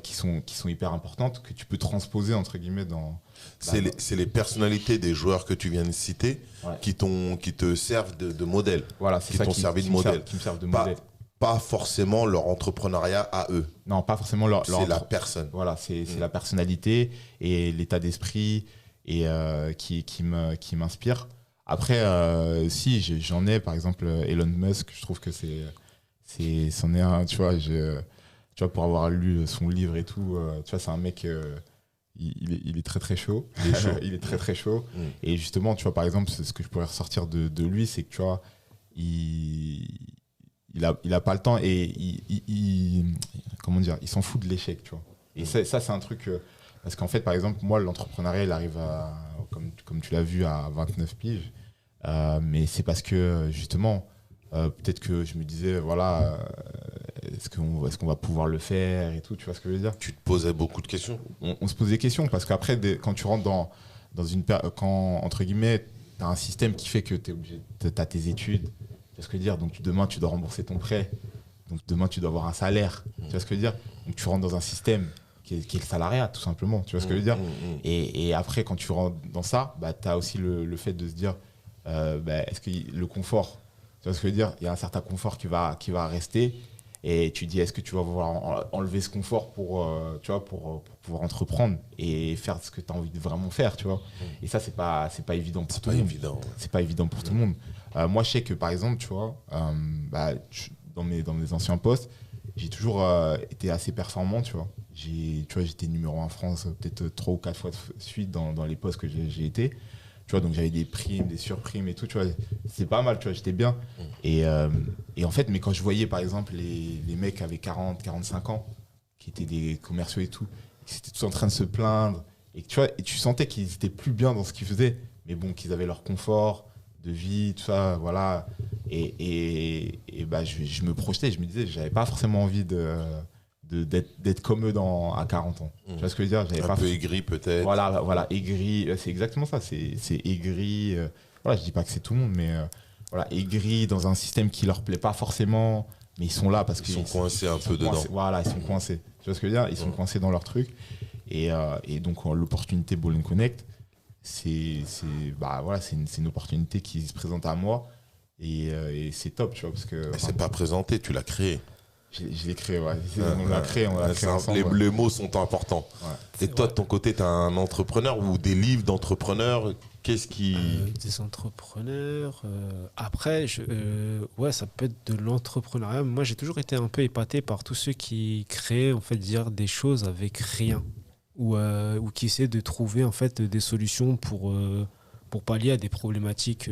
[SPEAKER 3] qui sont hyper importantes, que tu peux transposer, entre guillemets, dans...
[SPEAKER 1] C'est les personnalités des joueurs que tu viens de citer qui te servent de modèle.
[SPEAKER 3] Voilà, c'est ça qui me servent de modèle.
[SPEAKER 1] Pas forcément leur entrepreneuriat à eux.
[SPEAKER 3] Non, pas forcément leur
[SPEAKER 1] c'est la personne.
[SPEAKER 3] Voilà, c'est la personnalité et l'état d'esprit et qui m'inspire. Après, si, j'en ai, par exemple, Elon Musk, je trouve que c'en est un, tu vois, tu vois, pour avoir lu son livre et tout, tu vois, c'est un mec, il est très très chaud.
[SPEAKER 1] Il est chaud.
[SPEAKER 3] Il est très très chaud. Et justement, tu vois, par exemple, ce que je pourrais ressortir de lui, c'est que, tu vois, il a pas le temps et comment dire, il s'en fout de l'échec, tu vois. Et ça c'est un truc, parce qu'en fait, par exemple, moi, l'entrepreneuriat, il arrive comme tu l'as vu, à 29 piges. Mais c'est parce que, justement, peut-être que je me disais, voilà, est-ce qu'on va pouvoir le faire et tout, tu vois ce que je veux dire?
[SPEAKER 1] Tu te posais beaucoup de questions.
[SPEAKER 3] On se pose des questions, parce qu'après, quand tu rentres dans quand, entre guillemets, tu as un système qui fait que tu es obligé, tu as tes études, tu vois ce que je veux dire? Donc demain, tu dois rembourser ton prêt, donc demain, tu dois avoir un salaire, tu vois ce que je veux dire? Donc tu rentres dans un système qui est le salariat, tout simplement, tu vois ce que je veux dire? Et après, quand tu rentres dans ça, bah, tu as aussi le fait de se dire, est-ce que le confort, tu vois ce que je veux dire? Il y a un certain confort qui va rester. Et tu dis, est-ce que tu vas vouloir enlever ce confort pour pouvoir entreprendre et faire ce que tu as envie de vraiment faire, tu vois. Et ça, c'est pas évident pour tout le monde. C'est pas évident pour tout le monde. Moi, je sais que, par exemple, tu vois, dans mes anciens postes, j'ai toujours été assez performant, tu vois. J'étais numéro 1 en France peut-être 3 ou 4 fois de suite dans les postes que j'ai été. Tu vois, donc j'avais des primes, des surprimes et tout, tu vois. C'est pas mal, tu vois, j'étais bien. Et en fait, mais quand je voyais, par exemple, les mecs qui avaient 40, 45 ans, qui étaient des commerciaux et tout, qui étaient tous en train de se plaindre, et tu sentais qu'ils étaient plus bien dans ce qu'ils faisaient, mais bon, qu'ils avaient leur confort de vie, tout ça, voilà. Et bah, je me projetais, je me disais, j'avais pas forcément envie d'être comme eux à 40 ans. Tu vois ce que je veux dire?
[SPEAKER 1] Un peu aigri peut-être.
[SPEAKER 3] Voilà, aigri, c'est exactement ça, c'est aigri. Voilà, je dis pas que c'est tout le monde, mais voilà, aigri dans un système qui leur plaît pas forcément, mais ils sont là parce qu'ils
[SPEAKER 1] sont coincés un peu dedans.
[SPEAKER 3] Voilà, ils sont coincés. Tu vois ce que je veux dire? Ils sont coincés dans leur truc. Et donc l'opportunité Ball & Connect, c'est une opportunité qui se présente à moi et c'est top, tu vois, parce que.
[SPEAKER 1] Mais c'est pas présenté, tu l'as créé.
[SPEAKER 3] Je l'ai créé, ouais. On l'a créé ensemble.
[SPEAKER 1] Les mots sont importants. Ouais. Et toi, de ton côté, tu es un entrepreneur ou des livres d'entrepreneurs? Qu'est-ce qui...
[SPEAKER 2] Des entrepreneurs. Après, ouais, ça peut être de l'entrepreneuriat. Moi, j'ai toujours été un peu épaté par tous ceux qui créent, en fait, dire des choses avec rien. Ou qui essaient de trouver, en fait, des solutions pour pallier à des problématiques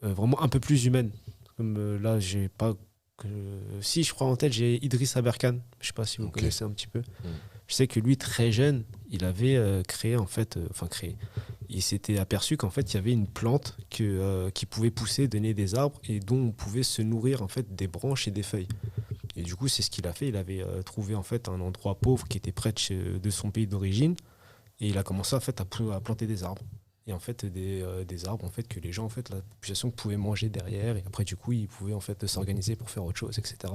[SPEAKER 2] vraiment un peu plus humaines. Comme là, j'ai pas... Si, je crois en tête, j'ai Idriss Aberkan. Je ne sais pas si vous connaissez un petit peu. Je sais que lui, très jeune, il avait créé, en fait, il s'était aperçu qu'en fait, il y avait une plante qui pouvait pousser, donner des arbres et dont on pouvait se nourrir, en fait, des branches et des feuilles. Et du coup, c'est ce qu'il a fait. Il avait trouvé, en fait, un endroit pauvre qui était près de son pays d'origine et il a commencé, en fait, à planter des arbres. Et en fait, des arbres en fait, que les gens, en fait, la population pouvaient manger derrière. Et après, du coup, ils pouvaient en fait, s'organiser pour faire autre chose, etc.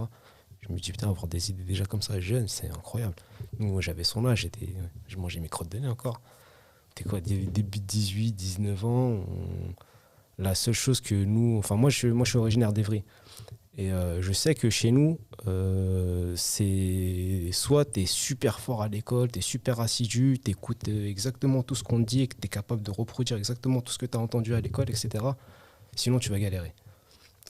[SPEAKER 2] Je me dis, putain, avoir des idées déjà comme ça, jeune, c'est incroyable. Nous, moi, j'avais son âge, je mangeais mes crottes de nez encore. C'était quoi, début de 18, 19 ans. La seule chose que nous... Enfin, moi, je suis originaire d'Evry. Et je sais que chez nous, c'est soit tu es super fort à l'école, tu es super assidu, tu écoutes exactement tout ce qu'on te dit et que tu es capable de reproduire exactement tout ce que tu as entendu à l'école, etc. Sinon, tu vas galérer.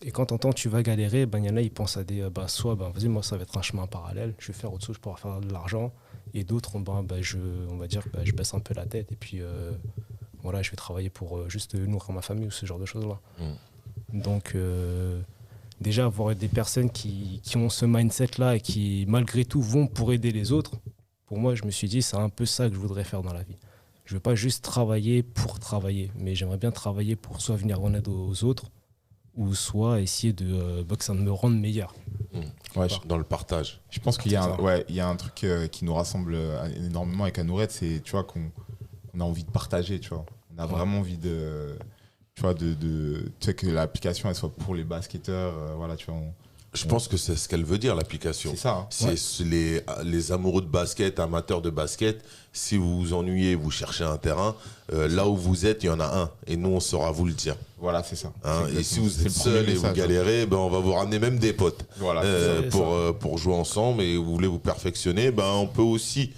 [SPEAKER 2] Et quand tu entends tu vas galérer, il y en a, ils pensent à des... vas-y, moi, ça va être un chemin parallèle, je vais faire autre chose pour faire de l'argent. Et d'autres, on va dire, je baisse un peu la tête et puis voilà, je vais travailler pour juste nourrir ma famille ou ce genre de choses-là. Donc... déjà, avoir des personnes qui ont ce mindset-là et qui, malgré tout, vont pour aider les autres, pour moi, je me suis dit, c'est un peu ça que je voudrais faire dans la vie. Je ne veux pas juste travailler pour travailler, mais j'aimerais bien travailler pour soit venir en aide aux autres, ou soit essayer que ça me rende meilleur.
[SPEAKER 1] Ouais, dans le partage.
[SPEAKER 3] Je pense qu'il y a un truc qui nous rassemble énormément avec Anourette, c'est, tu vois, qu'on a envie de partager, tu vois. On a vraiment envie de... Tu vois, tu sais, que l'application elle soit pour les basketteurs, voilà, tu vois.
[SPEAKER 1] Je pense que c'est ce qu'elle veut dire, l'application.
[SPEAKER 3] C'est ça.
[SPEAKER 1] C'est les amoureux de basket, amateurs de basket. Si vous vous ennuyez, vous cherchez un terrain, là où vous êtes, il y en a un. Et nous, on saura vous le dire.
[SPEAKER 3] Voilà, c'est ça.
[SPEAKER 1] Et si vous êtes seul et vous galérez, on va vous ramener même des potes pour jouer ensemble. Et vous voulez vous perfectionner, on peut aussi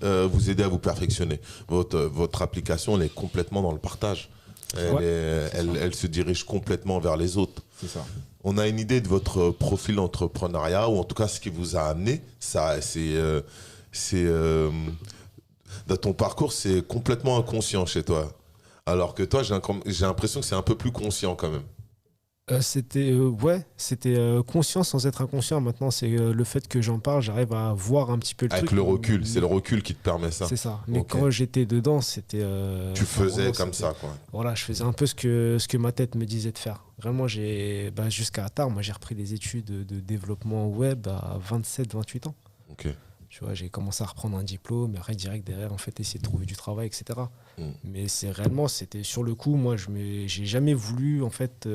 [SPEAKER 1] vous aider à vous perfectionner. Votre application, elle est complètement dans le partage. Elle se dirige complètement vers les autres.
[SPEAKER 3] C'est ça.
[SPEAKER 1] On a une idée de votre profil d'entrepreneuriat, ou en tout cas ce qui vous a amené. Dans ton parcours, c'est complètement inconscient chez toi. Alors que toi, j'ai l'impression que c'est un peu plus conscient quand même.
[SPEAKER 2] C'était conscient sans être inconscient. Maintenant, c'est le fait que j'en parle, j'arrive à voir un petit peu le
[SPEAKER 1] Avec
[SPEAKER 2] truc.
[SPEAKER 1] le recul, c'est le recul qui te permet ça.
[SPEAKER 2] C'est ça. Mais
[SPEAKER 1] Ok.
[SPEAKER 2] quand j'étais dedans, c'était.
[SPEAKER 1] Tu faisais
[SPEAKER 2] vraiment,
[SPEAKER 1] comme
[SPEAKER 2] c'était-
[SPEAKER 1] ça, quoi.
[SPEAKER 2] Voilà, je faisais un peu ce que ma tête me disait de faire. Vraiment, jusqu'à tard, moi, j'ai repris des études de développement web à 27, 28 ans.
[SPEAKER 1] Ok.
[SPEAKER 2] Tu vois, j'ai commencé à reprendre un diplôme, et après, direct derrière, en fait, essayer de trouver du travail, etc.
[SPEAKER 1] Mm.
[SPEAKER 2] Mais c'était sur le coup, moi, j'ai jamais voulu, en fait,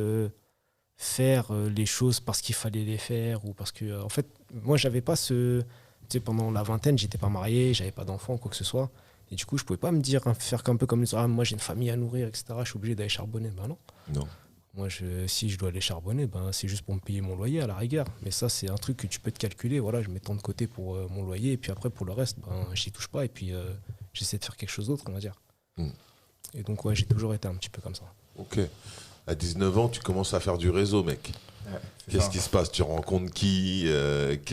[SPEAKER 2] faire les choses parce qu'il fallait les faire ou parce que, en fait, moi, j'avais pas tu sais, pendant la vingtaine, j'étais pas marié, j'avais pas d'enfant, quoi que ce soit. Et du coup, je pouvais pas me dire, faire un peu comme les autres, moi, j'ai une famille à nourrir, etc. Je suis obligé d'aller charbonner. Ben non.
[SPEAKER 1] Non.
[SPEAKER 2] Moi, si je dois aller charbonner, c'est juste pour me payer mon loyer à la rigueur. Mais ça, c'est un truc que tu peux te calculer. Voilà, je mets tant de côté pour mon loyer. Et puis après, pour le reste, j'y touche pas. Et puis, j'essaie de faire quelque chose d'autre, on va dire.
[SPEAKER 1] Mm.
[SPEAKER 2] Et donc, ouais, j'ai toujours été un petit peu comme ça.
[SPEAKER 1] Ok. À 19 ans, tu commences à faire du réseau, mec.
[SPEAKER 3] Ouais,
[SPEAKER 1] Qu'est-ce qui se passe? Tu rencontres qui?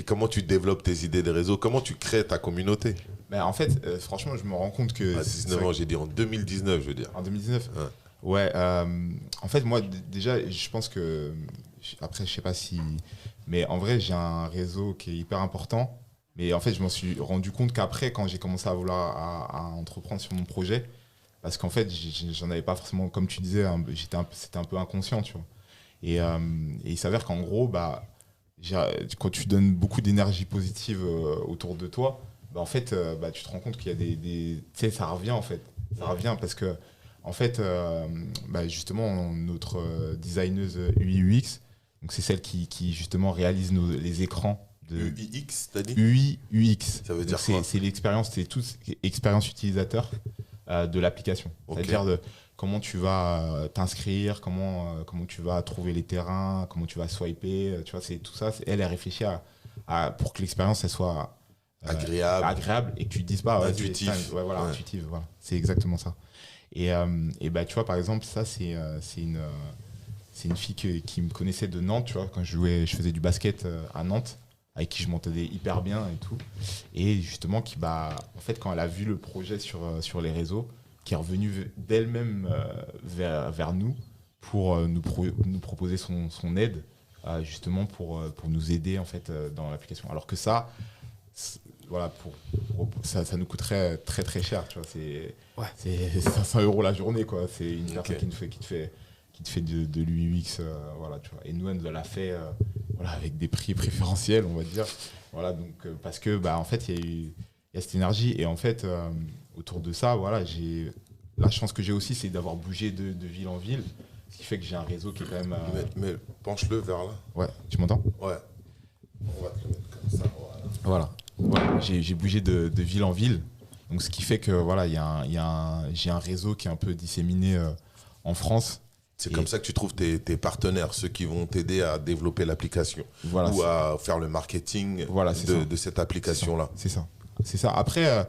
[SPEAKER 1] Comment tu développes tes idées de réseau? Comment tu crées ta communauté?
[SPEAKER 3] Mais en fait, franchement, je me rends compte que.
[SPEAKER 1] À 19 ans, j'ai dit en 2019, je veux dire.
[SPEAKER 3] En 2019.
[SPEAKER 1] Ouais.
[SPEAKER 3] Ouais, en fait, moi, déjà, je pense que. Après, je sais pas si. Mais en vrai, j'ai un réseau qui est hyper important. Mais en fait, je m'en suis rendu compte qu'après, quand j'ai commencé à vouloir à entreprendre sur mon projet, parce qu'en fait, j'en avais pas forcément, comme tu disais, c'était un peu inconscient, tu vois. Et il s'avère qu'en gros, quand tu donnes beaucoup d'énergie positive autour de toi, en fait, tu te rends compte qu'il y a tu sais, ça revient en fait. Ça revient parce que, en fait, justement, notre designeuse UI UX, donc c'est celle qui justement réalise les écrans de
[SPEAKER 1] UX, t'as dit?
[SPEAKER 3] UI UX.
[SPEAKER 1] Ça veut dire
[SPEAKER 3] Donc,
[SPEAKER 1] quoi?
[SPEAKER 3] c'est l'expérience, c'est toute expérience utilisateur de l'application.
[SPEAKER 1] Ok.
[SPEAKER 3] C'est-à-dire comment tu vas t'inscrire, comment tu vas trouver les terrains, comment tu vas swiper, tu vois, c'est tout ça. Elle réfléchit pour que l'expérience elle soit agréable et que tu te dises pas
[SPEAKER 1] Intuitif.
[SPEAKER 3] voilà,
[SPEAKER 1] Ouais.
[SPEAKER 3] intuitive, voilà. C'est exactement ça. Et tu vois, par exemple, ça c'est une fille qui me connaissait de Nantes, tu vois, quand je faisais du basket à Nantes, avec qui je m'entendais hyper bien et tout. Et justement, en fait, quand elle a vu le projet sur les réseaux, qui est revenue d'elle-même vers nous pour nous proposer son aide, justement pour nous aider en fait dans l'application. Alors que ça, voilà, ça nous coûterait très très cher, tu vois. C'est 500 € la journée, quoi. C'est une personne qui te fait de l'UX, voilà, tu vois. Et nous, elle nous l'a fait voilà, avec des prix préférentiels, on va dire. Voilà, donc, parce que, en fait, il y a cette énergie. Et en fait, autour de ça, voilà, la chance que j'ai aussi, c'est d'avoir bougé de ville en ville. Ce qui fait que j'ai un réseau qui est quand même.
[SPEAKER 1] Mais penche-le vers là.
[SPEAKER 3] Ouais, tu m'entends?
[SPEAKER 1] Ouais. On va te le mettre comme ça. Voilà.
[SPEAKER 3] Voilà. J'ai bougé de ville en ville. Donc, ce qui fait que, voilà, j'ai un réseau qui est un peu disséminé en France.
[SPEAKER 1] C'est comme ça que tu trouves tes partenaires, ceux qui vont t'aider à développer l'application
[SPEAKER 3] Voilà,
[SPEAKER 1] ou à faire le marketing de cette application-là.
[SPEAKER 3] C'est ça. C'est ça. Après,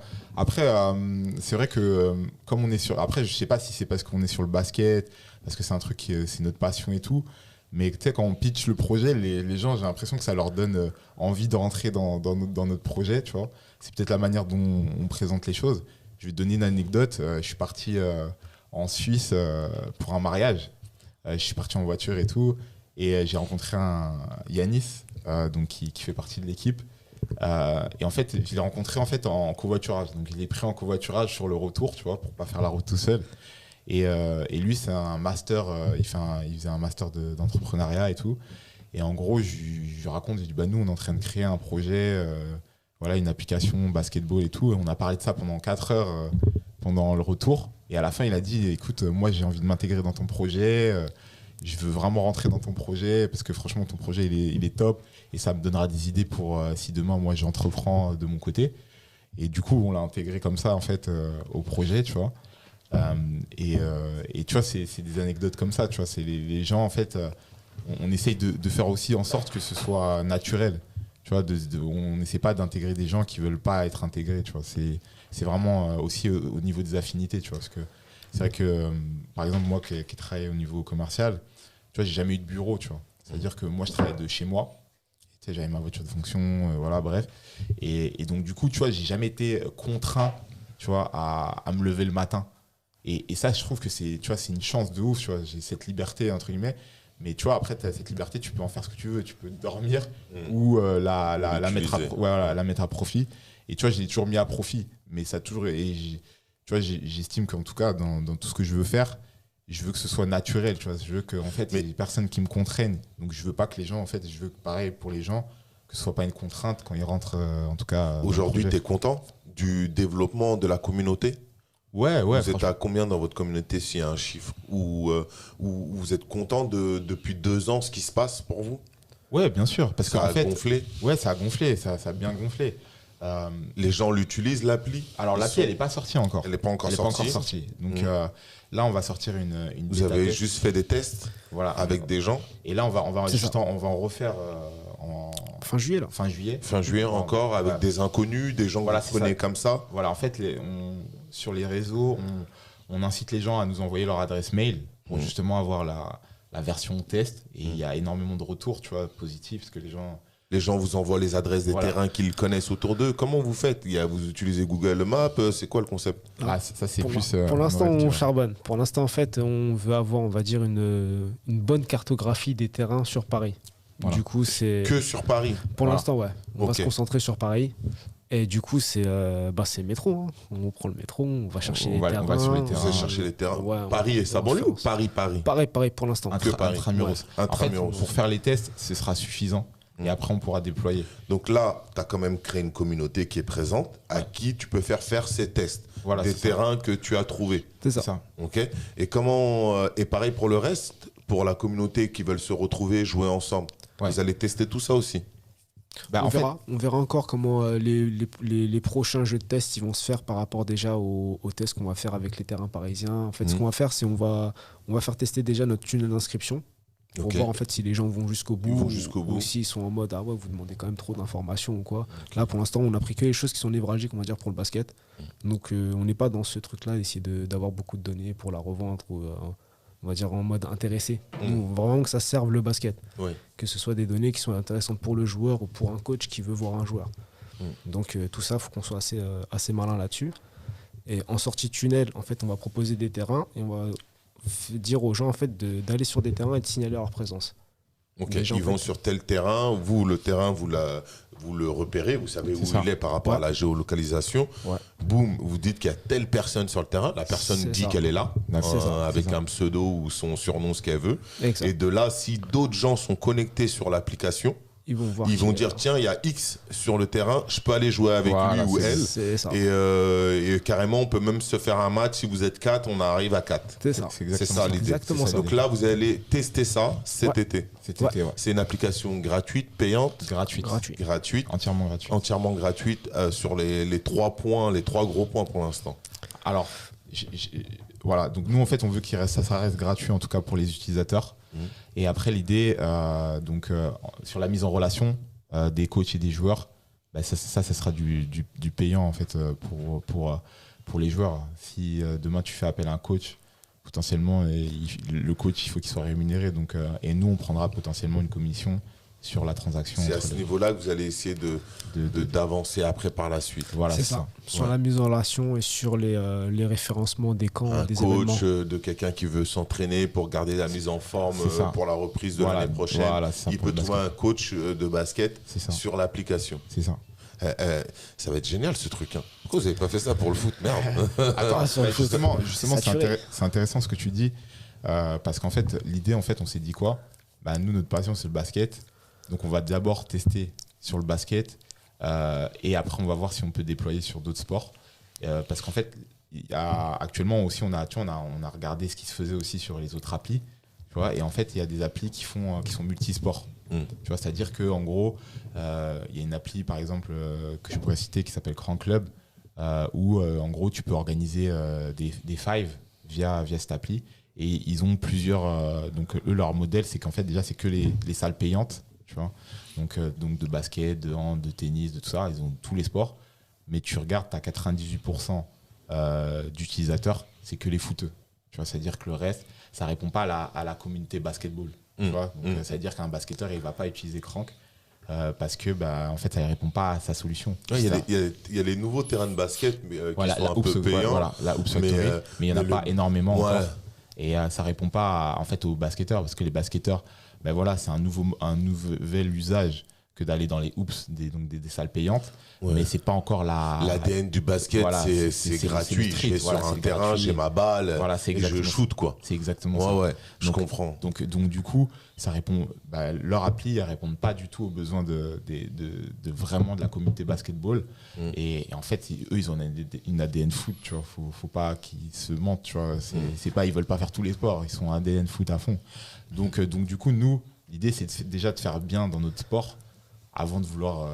[SPEAKER 3] c'est vrai que comme on est sur... Après, je sais pas si c'est parce qu'on est sur le basket, parce que c'est un truc c'est notre passion et tout. Mais tu sais, quand on pitch le projet, les gens, j'ai l'impression que ça leur donne envie de rentrer dans notre projet, tu vois. C'est peut-être la manière dont on présente les choses. Je vais te donner une anecdote. Je suis parti en Suisse pour un mariage. Je suis parti en voiture et tout. Et j'ai rencontré Yanis, donc qui fait partie de l'équipe. Et en fait, je l'ai rencontré en covoiturage. Donc, je l'ai pris en covoiturage sur le retour, tu vois, pour pas faire la route tout seul. Et lui, c'est un master. Il faisait un master d'entrepreneuriat et tout. Et en gros, je lui raconte, je lui dis, nous, on est en train de créer un projet, voilà, une application basketball et tout. Et on a parlé de ça pendant 4 heures pendant le retour. Et à la fin, il a dit, écoute, moi, j'ai envie de m'intégrer dans ton projet. Je veux vraiment rentrer dans ton projet parce que franchement, ton projet, il est top. Et ça me donnera des idées pour si demain, moi, j'entreprends de mon côté. Et du coup, on l'a intégré comme ça, en fait, au projet, tu vois. Et tu vois, c'est des anecdotes comme ça, tu vois. C'est les gens, en fait, on essaye de faire aussi en sorte que ce soit naturel. Tu vois, on n'essaie pas d'intégrer des gens qui veulent pas être intégrés, tu vois. C'est vraiment aussi au niveau des affinités, tu vois. Parce que c'est vrai que, par exemple, moi qui travaille au niveau commercial, tu vois, j'ai jamais eu de bureau, tu vois. C'est-à-dire que moi, je travaille de chez moi. Tu sais, j'avais ma voiture de fonction, voilà, bref. Et donc, du coup, tu vois, j'ai jamais été contraint, tu vois, à me lever le matin. Et ça, je trouve que c'est une chance de ouf, tu vois. J'ai cette liberté, entre guillemets. Mais tu vois, après, tu as cette liberté, tu peux en faire ce que tu veux. Tu peux dormir ou la mettre à profit. Et tu vois, je l'ai toujours mis à profit. Mais ça a toujours. Tu vois, j'estime qu'en tout cas, dans tout ce que je veux faire, je veux que ce soit naturel. Tu vois, je veux qu'en fait, il y ait des personnes qui me contraignent. Donc, je veux pas que les gens, en fait, je veux que pareil pour les gens, que ce soit pas une contrainte quand ils rentrent, en tout cas.
[SPEAKER 1] Aujourd'hui, tu es content du développement de la communauté?
[SPEAKER 3] Ouais.
[SPEAKER 1] Vous êtes à combien dans votre communauté, s'il y a un chiffre? Ou vous êtes content depuis 2 ans, ce qui se passe pour vous?
[SPEAKER 3] Ouais, bien sûr. Parce
[SPEAKER 1] ça a gonflé?
[SPEAKER 3] Ouais, ça a gonflé, ça a bien gonflé.
[SPEAKER 1] Les gens l'utilisent, l'appli?
[SPEAKER 3] Alors, l'appli, elle n'est pas sortie encore.
[SPEAKER 1] Elle n'est pas encore sortie.
[SPEAKER 3] Donc là, on va sortir une
[SPEAKER 1] Vous avez juste fait des tests avec des gens?
[SPEAKER 3] Et là, on va en refaire
[SPEAKER 2] fin juillet, là.
[SPEAKER 3] Fin juillet
[SPEAKER 1] encore, avec des inconnus, des gens que vous connaissez comme ça?
[SPEAKER 3] Voilà, en fait, sur les réseaux, on incite les gens à nous envoyer leur adresse mail pour justement avoir la version test. Et il y a énormément de retours, tu vois, positifs, parce que
[SPEAKER 1] les gens vous envoient les adresses des terrains qu'ils connaissent autour d'eux. Comment vous faites? Vous utilisez Google Maps? C'est quoi le concept?
[SPEAKER 3] Ça, c'est plus...
[SPEAKER 2] Pour l'instant, on charbonne. Pour l'instant, en fait, on veut avoir, on va dire, une bonne cartographie des terrains sur Paris.
[SPEAKER 3] Voilà.
[SPEAKER 2] Du coup, c'est...
[SPEAKER 1] Que sur Paris?
[SPEAKER 2] Pour l'instant, ouais. On va se concentrer sur Paris. Et du coup, c'est métro. Hein. On prend le métro, on va chercher les terrains.
[SPEAKER 3] On va sur les terrains.
[SPEAKER 1] Vous allez chercher les terrains.
[SPEAKER 2] Ouais,
[SPEAKER 1] Paris et sa banlieue ou Paris?
[SPEAKER 2] Pareil pour l'instant.
[SPEAKER 1] Que Paris.
[SPEAKER 3] Intramuros. En fait, pour faire les tests, ce sera suffisant. Et après, on pourra déployer.
[SPEAKER 1] Donc là, tu as quand même créé une communauté qui est présente, à qui tu peux faire ces tests.
[SPEAKER 3] Voilà,
[SPEAKER 1] des terrains que tu as trouvés.
[SPEAKER 2] C'est ça.
[SPEAKER 1] Okay. Et et pareil pour le reste, pour la communauté qui veulent se retrouver, jouer ensemble. Ouais. Vous allez tester tout ça aussi?
[SPEAKER 2] On verra encore comment les prochains jeux de test ils vont se faire par rapport déjà aux tests qu'on va faire avec les terrains parisiens. En fait, ce qu'on va faire, c'est on va faire tester déjà notre tunnel d'inscription pour voir en fait si les gens vont jusqu'au bout, ou s'ils sont en mode vous demandez quand même trop d'informations ou quoi. Là, pour l'instant, on a pris que les choses qui sont névralgiques, on va dire, pour le basket. Donc, on n'est pas dans ce truc-là d'essayer d'avoir beaucoup de données pour la revendre ou on va dire en mode intéressé. Nous, vraiment que ça serve le basket.
[SPEAKER 1] Oui.
[SPEAKER 2] Que ce soit des données qui sont intéressantes pour le joueur ou pour un coach qui veut voir un joueur. Donc tout ça, il faut qu'on soit assez malin là-dessus. Et en sortie tunnel, en fait, on va proposer des terrains et on va dire aux gens en fait d'aller sur des terrains et de signaler leur présence.
[SPEAKER 1] Ok, ils vont sur tel terrain, vous, le terrain, vous le repérez, vous savez où il est par rapport à la géolocalisation. Ouais. Boum, vous dites qu'il y a telle personne sur le terrain, la personne dit qu'elle est là, avec un pseudo ou son surnom, ce qu'elle veut. Exact. Et de là, si d'autres gens sont connectés sur l'application, ils vont dire tiens, il y a X sur le terrain, je peux aller jouer avec lui ou elle.
[SPEAKER 2] C'est ça.
[SPEAKER 1] Et carrément, on peut même se faire un match. Si vous êtes 4, on arrive à 4.
[SPEAKER 2] C'est ça.
[SPEAKER 1] C'est ça l'idée. Donc là, vous allez tester ça cet été. C'est une application gratuite, payante? Gratuite. Entièrement gratuite sur les 3 gros points pour l'instant.
[SPEAKER 3] Alors, voilà. Donc nous, en fait, on veut ça reste gratuit, en tout cas pour les utilisateurs. Et après, l'idée, sur la mise en relation des coachs et des joueurs, ça sera du payant en fait pour les joueurs. Si demain tu fais appel à un coach, potentiellement, le coach, il faut qu'il soit rémunéré. Donc, et nous, on prendra potentiellement une commission sur la transaction.
[SPEAKER 1] C'est à ce niveau-là que vous allez essayer d'avancer après par la suite.
[SPEAKER 2] Voilà, c'est ça. Sur la mise en relation et sur les référencements des camps, des événements.
[SPEAKER 1] Un coach de quelqu'un qui veut s'entraîner pour garder la mise en forme pour la reprise de l'année prochaine. Il peut trouver un coach de basket sur l'application.
[SPEAKER 3] C'est ça.
[SPEAKER 1] Ça va être génial ce truc. Pourquoi vous n'avez pas fait ça pour le foot? Merde.
[SPEAKER 3] Attends, justement c'est intéressant ce que tu dis. Parce qu'en fait, l'idée, on s'est dit quoi? Nous, notre passion, c'est le basket. Donc, on va d'abord tester sur le basket et après, on va voir si on peut déployer sur d'autres sports. Parce qu'en fait, actuellement aussi, on a regardé ce qui se faisait aussi sur les autres applis. Tu vois, et en fait, il y a des applis qui sont multisports. Tu vois, c'est-à-dire qu'en gros, il y a une appli, par exemple, que je pourrais citer qui s'appelle Crank Club, où en gros, tu peux organiser des fives via cette appli. Et ils ont plusieurs. Donc, eux, leur modèle, c'est qu'en fait, déjà, c'est que les salles payantes. Tu vois, donc de basket, de hand, de tennis, de tout ça, ils ont tous les sports. Mais tu regardes, tu as 98% d'utilisateurs, c'est que les footeux. Tu vois, c'est-à-dire que le reste, ça répond pas à la communauté basketball. Tu vois, donc, c'est-à-dire qu'un basketteur, il va pas utiliser Crank parce que, en fait, ça ne répond pas à sa solution.
[SPEAKER 1] Il y a les nouveaux terrains de basket qui sont un peu payants.
[SPEAKER 3] Voilà, la Hoops Factory, mais il n'y en a pas énormément encore. Et ça ne répond pas en fait, aux basketteurs, parce que les basketteurs, c'est un nouvel usage que d'aller dans les hoops, donc des salles payantes. Mais c'est pas encore
[SPEAKER 1] l'ADN du basket, c'est gratuit. Je vais sur un terrain, j'ai ma balle et je shoot, quoi.
[SPEAKER 3] C'est exactement ça.
[SPEAKER 1] Ouais, je comprends.
[SPEAKER 3] Donc du coup, ça répond. Leur appli, elles répondent pas du tout aux besoins de vraiment de la communauté basketball. Et en fait, eux, ils ont une ADN foot. Tu vois, faut pas qu'ils se mentent. Tu vois, c'est pas, ils veulent pas faire tous les sports. Ils sont ADN foot à fond. Donc du coup, nous, l'idée, c'est déjà de faire bien dans notre sport, avant de vouloir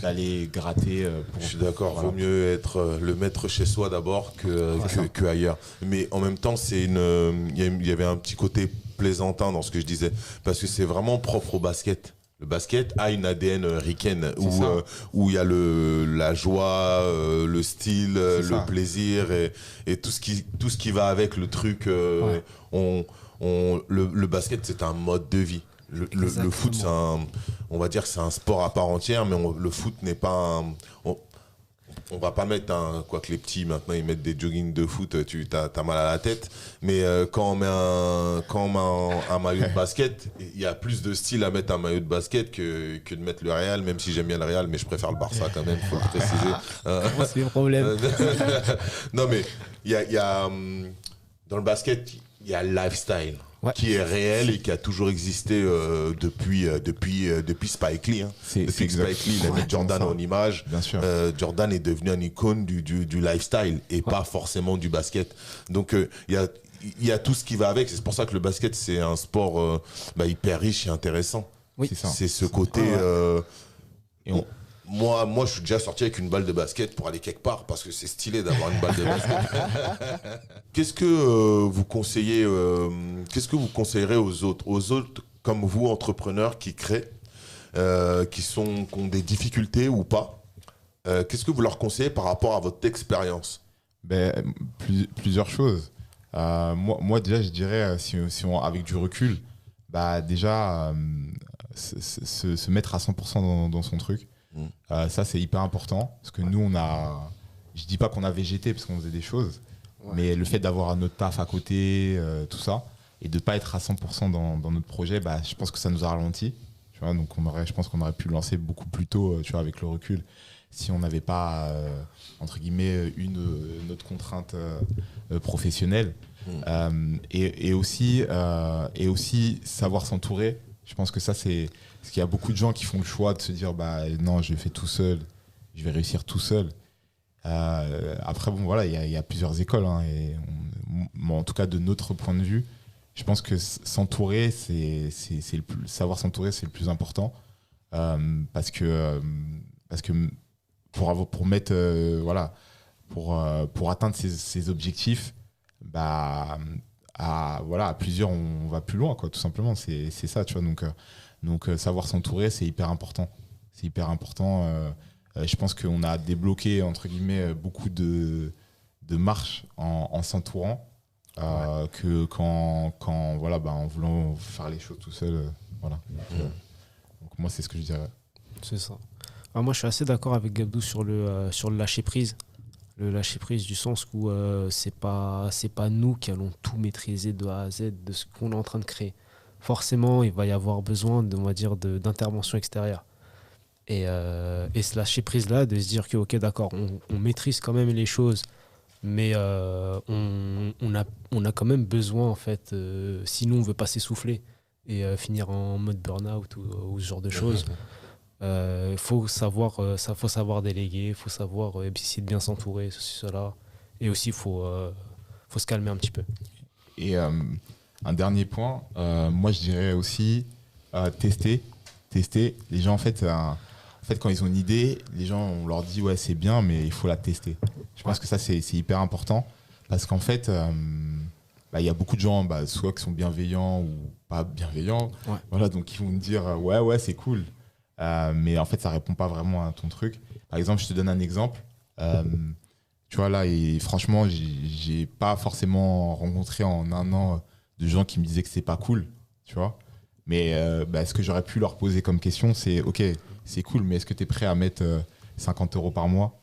[SPEAKER 3] d'aller gratter.
[SPEAKER 1] Je suis d'accord, vaut mieux être le maître chez soi d'abord que ailleurs. Mais en même temps, il y avait un petit côté plaisantin dans ce que je disais, parce que c'est vraiment propre au basket. Le basket a une ADN ricaine où il y a la joie, le style, le plaisir et tout ce qui va avec le truc. Le basket, c'est un mode de vie. Le foot, on va dire que c'est un sport à part entière, mais le foot n'est pas on va pas mettre quoique les petits maintenant ils mettent des joggings de foot, tu t'as mal à la tête, mais quand on met un maillot de basket, il y a plus de style à mettre un maillot de basket que de mettre le Real, même si j'aime bien le Real, mais je préfère le Barça quand même, faut le préciser.
[SPEAKER 2] C'est le problème.
[SPEAKER 1] Non mais il y a dans le basket, il y a le lifestyle. Qui est réel et qui a toujours existé depuis Spike Lee. Depuis que Spike Lee, il a mis Jordan en image.
[SPEAKER 3] Bien sûr.
[SPEAKER 1] Jordan est devenu une icône du lifestyle et pas forcément du basket. Donc il y a tout ce qui va avec. C'est pour ça que le basket, c'est un sport hyper riche et intéressant.
[SPEAKER 2] Oui.
[SPEAKER 1] C'est ce côté... Moi, je suis déjà sorti avec une balle de basket pour aller quelque part parce que c'est stylé d'avoir une balle de basket. Qu'est-ce que vous conseillez qu'est-ce que vous conseillerez aux autres comme vous, entrepreneurs qui créent, qui ont des difficultés ou pas? Qu'est-ce que vous leur conseillez par rapport à votre expérience?
[SPEAKER 3] Plusieurs choses. Moi, déjà, je dirais, avec du recul, déjà, se mettre à 100% dans son truc. Ça, c'est hyper important parce que nous, je dis pas qu'on a végété parce qu'on faisait des choses, mais le fait d'avoir notre taf à côté, tout ça, et de pas être à 100% dans notre projet, je pense que ça nous a ralenti. Tu vois, donc je pense qu'on aurait pu le lancer beaucoup plus tôt, tu vois, avec le recul, si on n'avait pas entre guillemets une autre contrainte professionnelle. Et aussi savoir s'entourer. Je pense que ça, c'est parce qu'il y a beaucoup de gens qui font le choix de se dire non, je fais tout seul, je vais réussir tout seul. Après, il y a plusieurs écoles, et en tout cas de notre point de vue, je pense que s'entourer, savoir s'entourer, c'est le plus important, parce que pour atteindre ses objectifs, à plusieurs, on va plus loin, quoi, tout simplement. C'est ça, tu vois. Donc savoir s'entourer, c'est hyper important. C'est hyper important. Je pense qu'on a débloqué, entre guillemets, beaucoup de marches en s'entourant, que en voulant faire les choses tout seul. Donc moi, c'est ce que je dirais.
[SPEAKER 2] C'est ça. Moi, je suis assez d'accord avec Gabdou sur le lâcher prise. Le lâcher prise du sens où c'est pas nous qui allons tout maîtriser de A à Z de ce qu'on est en train de créer. Forcément, il va y avoir besoin d'intervention extérieure. Et ce lâcher prise là, de se dire que ok, d'accord, on maîtrise quand même les choses, mais on a quand même besoin, en fait, sinon on veut pas s'essouffler et finir en mode burn-out ou ce genre de choses. Faut savoir déléguer, il faut savoir essayer de bien s'entourer, ceci, cela. Et aussi, il faut se calmer un petit peu.
[SPEAKER 3] Et un dernier point, moi je dirais aussi tester. Les gens, en fait, quand ils ont une idée, les gens, on leur dit ouais, c'est bien, mais il faut la tester. Je pense que ça, c'est hyper important parce qu'en fait, y a beaucoup de gens, soit qui sont bienveillants ou pas bienveillants. Ouais. Voilà, donc ils vont me dire ouais, c'est cool. Mais en fait, ça répond pas vraiment à ton truc. Par exemple, je te donne un exemple. Tu Tu vois, là, et franchement, j'ai pas forcément rencontré en un an de gens qui me disaient que c'est pas cool, tu vois. Mais ce que j'aurais pu leur poser comme question, c'est ok, c'est cool, mais est-ce que tu es prêt à mettre 50 € par mois?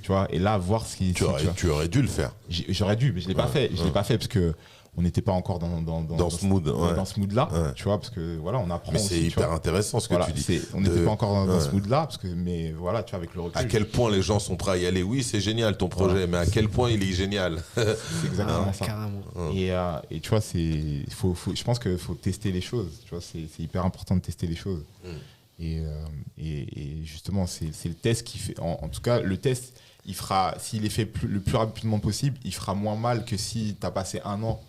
[SPEAKER 3] Tu vois, et là, voir ce qui.
[SPEAKER 1] Tu aurais dû le faire.
[SPEAKER 3] J'aurais dû, mais je l'ai pas fait. Je l'ai pas fait parce que on n'était pas encore dans
[SPEAKER 1] ce mood.
[SPEAKER 3] Dans ce mood-là,
[SPEAKER 1] Ouais.
[SPEAKER 3] tu vois, parce que voilà, on apprend.
[SPEAKER 1] Mais
[SPEAKER 3] aussi,
[SPEAKER 1] c'est hyper intéressant ce que
[SPEAKER 3] voilà,
[SPEAKER 1] tu dis.
[SPEAKER 3] on n'était pas encore dans
[SPEAKER 1] Ouais.
[SPEAKER 3] ce mood-là, mais voilà, tu vois, avec le recul.
[SPEAKER 1] À quel point les gens sont prêts à y aller? Oui, c'est génial ton projet, mais à quel point il est génial?
[SPEAKER 3] C'est exactement
[SPEAKER 2] Ah,
[SPEAKER 3] ça.
[SPEAKER 2] carrément.
[SPEAKER 3] Et tu vois, je pense qu'il faut tester les choses. Tu vois, c'est hyper important de tester les choses. Et justement, c'est le test qui fait. En tout cas, le test, il fera, s'il est fait le plus rapidement possible, il fera moins mal que si tu as passé un an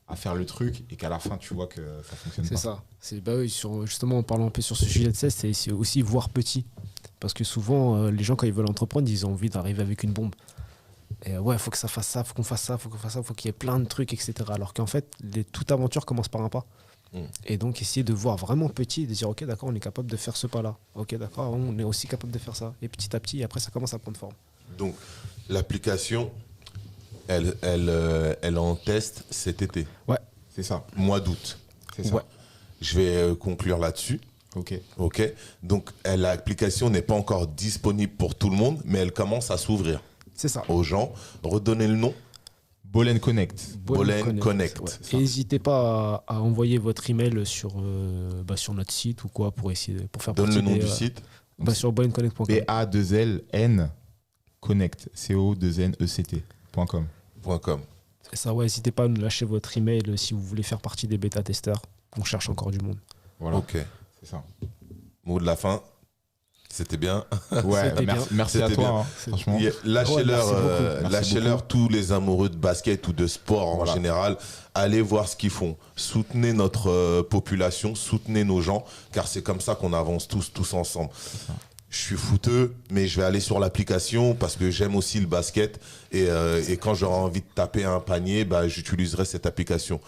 [SPEAKER 3] à faire le truc et qu'à la fin, tu vois que ça fonctionne pas.
[SPEAKER 2] C'est ça. Oui, justement, en parlant un peu sur ce sujet de test, c'est aussi voir petit. Parce que souvent, les gens, quand ils veulent entreprendre, ils ont envie d'arriver avec une bombe. Et ouais, il faut que ça fasse ça, il faut qu'on fasse ça, il faut qu'on fasse ça, il faut qu'il y ait plein de trucs, etc. Alors qu'en fait, toute aventure commence par un pas. Et donc, essayer de voir vraiment petit et de dire, ok, d'accord, on est capable de faire ce pas-là. Ok, d'accord, on est aussi capable de faire ça. Et petit à petit, après, ça commence à prendre forme.
[SPEAKER 1] Donc, l'application, elle est en test cet été,
[SPEAKER 2] Ouais,
[SPEAKER 3] C'est ça.
[SPEAKER 1] mois d'août.
[SPEAKER 3] C'est ça.
[SPEAKER 2] Ouais.
[SPEAKER 1] Je vais conclure là-dessus.
[SPEAKER 3] Ok.
[SPEAKER 1] Ok. Donc, l'application n'est pas encore disponible pour tout le monde, mais elle commence à s'ouvrir
[SPEAKER 2] c'est ça.
[SPEAKER 1] aux gens. Redonnez le nom.
[SPEAKER 3] Ball & Connect.
[SPEAKER 1] Ball & Connect.
[SPEAKER 2] Ouais.
[SPEAKER 1] Ça.
[SPEAKER 2] Et n'hésitez pas à envoyer votre email sur notre site ou quoi pour faire
[SPEAKER 1] Donne
[SPEAKER 2] partie
[SPEAKER 1] le nom
[SPEAKER 2] des,
[SPEAKER 1] du site.
[SPEAKER 2] sur ballnconnect.com.
[SPEAKER 3] BA2LN Connect. CONECT.com.
[SPEAKER 1] .com.
[SPEAKER 2] C'est ça, ouais, n'hésitez pas à nous lâcher votre email si vous voulez faire partie des bêta-testeurs. On cherche encore du monde.
[SPEAKER 3] Voilà.
[SPEAKER 1] Ok.
[SPEAKER 3] C'est ça.
[SPEAKER 1] Mot de la fin. C'était bien.
[SPEAKER 3] Ouais,
[SPEAKER 2] C'était bien.
[SPEAKER 3] merci à
[SPEAKER 1] C'était
[SPEAKER 3] toi,
[SPEAKER 1] bien.
[SPEAKER 3] hein, franchement.
[SPEAKER 1] Lâchez-leur,
[SPEAKER 2] Ouais, merci beaucoup.
[SPEAKER 3] Merci
[SPEAKER 1] lâchez-leur tous les amoureux de basket ou de sport en
[SPEAKER 3] Voilà.
[SPEAKER 1] général. Allez voir ce qu'ils font. Soutenez notre population, soutenez nos gens, car c'est comme ça qu'on avance tous ensemble. Je suis footeux, mais je vais aller sur l'application parce que j'aime aussi le basket. Et quand j'aurai envie de taper un panier, j'utiliserai cette application.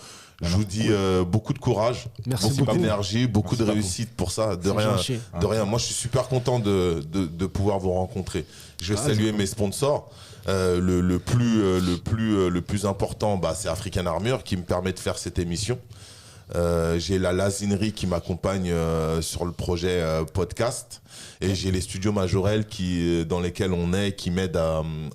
[SPEAKER 1] Je vous dis beaucoup de courage,
[SPEAKER 2] Merci
[SPEAKER 1] beaucoup
[SPEAKER 2] beaucoup.
[SPEAKER 1] d'énergie, beaucoup
[SPEAKER 3] Merci
[SPEAKER 1] de
[SPEAKER 3] beaucoup.
[SPEAKER 1] réussite pour ça. De
[SPEAKER 2] C'est
[SPEAKER 1] rien,
[SPEAKER 2] gentil.
[SPEAKER 1] de rien. Moi, je suis super content de pouvoir vous rencontrer. Je vais saluer mes sponsors. Le plus important, c'est African Armure qui me permet de faire cette émission. J'ai la Lazinerie qui m'accompagne sur le projet podcast. Et j'ai les studios Majorel dans lesquels on est, qui m'aident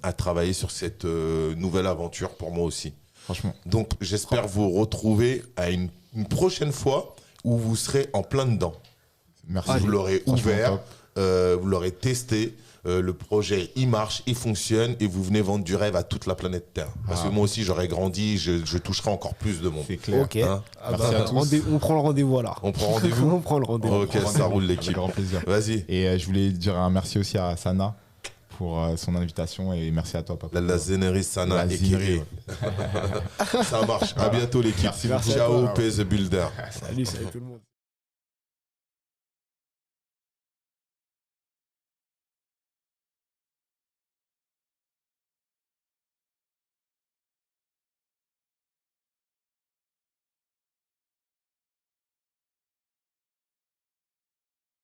[SPEAKER 1] à travailler sur cette nouvelle aventure pour moi aussi.
[SPEAKER 3] Franchement.
[SPEAKER 1] Donc j'espère vous retrouver à une prochaine fois où vous serez en plein dedans.
[SPEAKER 3] Merci.
[SPEAKER 1] Vous l'aurez
[SPEAKER 3] Franchement,
[SPEAKER 1] ouvert,
[SPEAKER 3] top.
[SPEAKER 1] vous l'aurez testé, le projet il marche, il fonctionne et vous venez vendre du rêve à toute la planète Terre. Parce que moi aussi j'aurais grandi, je toucherai encore plus de monde.
[SPEAKER 3] C'est clair.
[SPEAKER 2] Ok.
[SPEAKER 1] Hein.
[SPEAKER 3] Merci à tous.
[SPEAKER 2] On prend le rendez-vous alors.
[SPEAKER 1] On prend rendez-vous.
[SPEAKER 2] On prend le rendez-vous.
[SPEAKER 1] Ok, ça roule
[SPEAKER 3] Avec
[SPEAKER 1] l'équipe.
[SPEAKER 3] grand plaisir.
[SPEAKER 1] Vas-y,
[SPEAKER 3] Et je voulais dire un merci aussi à Sana pour son invitation et merci à toi, papa.
[SPEAKER 1] la Lazinerie Sana
[SPEAKER 3] La
[SPEAKER 1] et
[SPEAKER 3] Lazinerie,
[SPEAKER 1] Kiri. Ça marche. À bientôt l'équipe.
[SPEAKER 3] Merci beaucoup.
[SPEAKER 1] Ciao,
[SPEAKER 2] à toi.
[SPEAKER 1] Pay the Builder.
[SPEAKER 2] Salut tout le monde.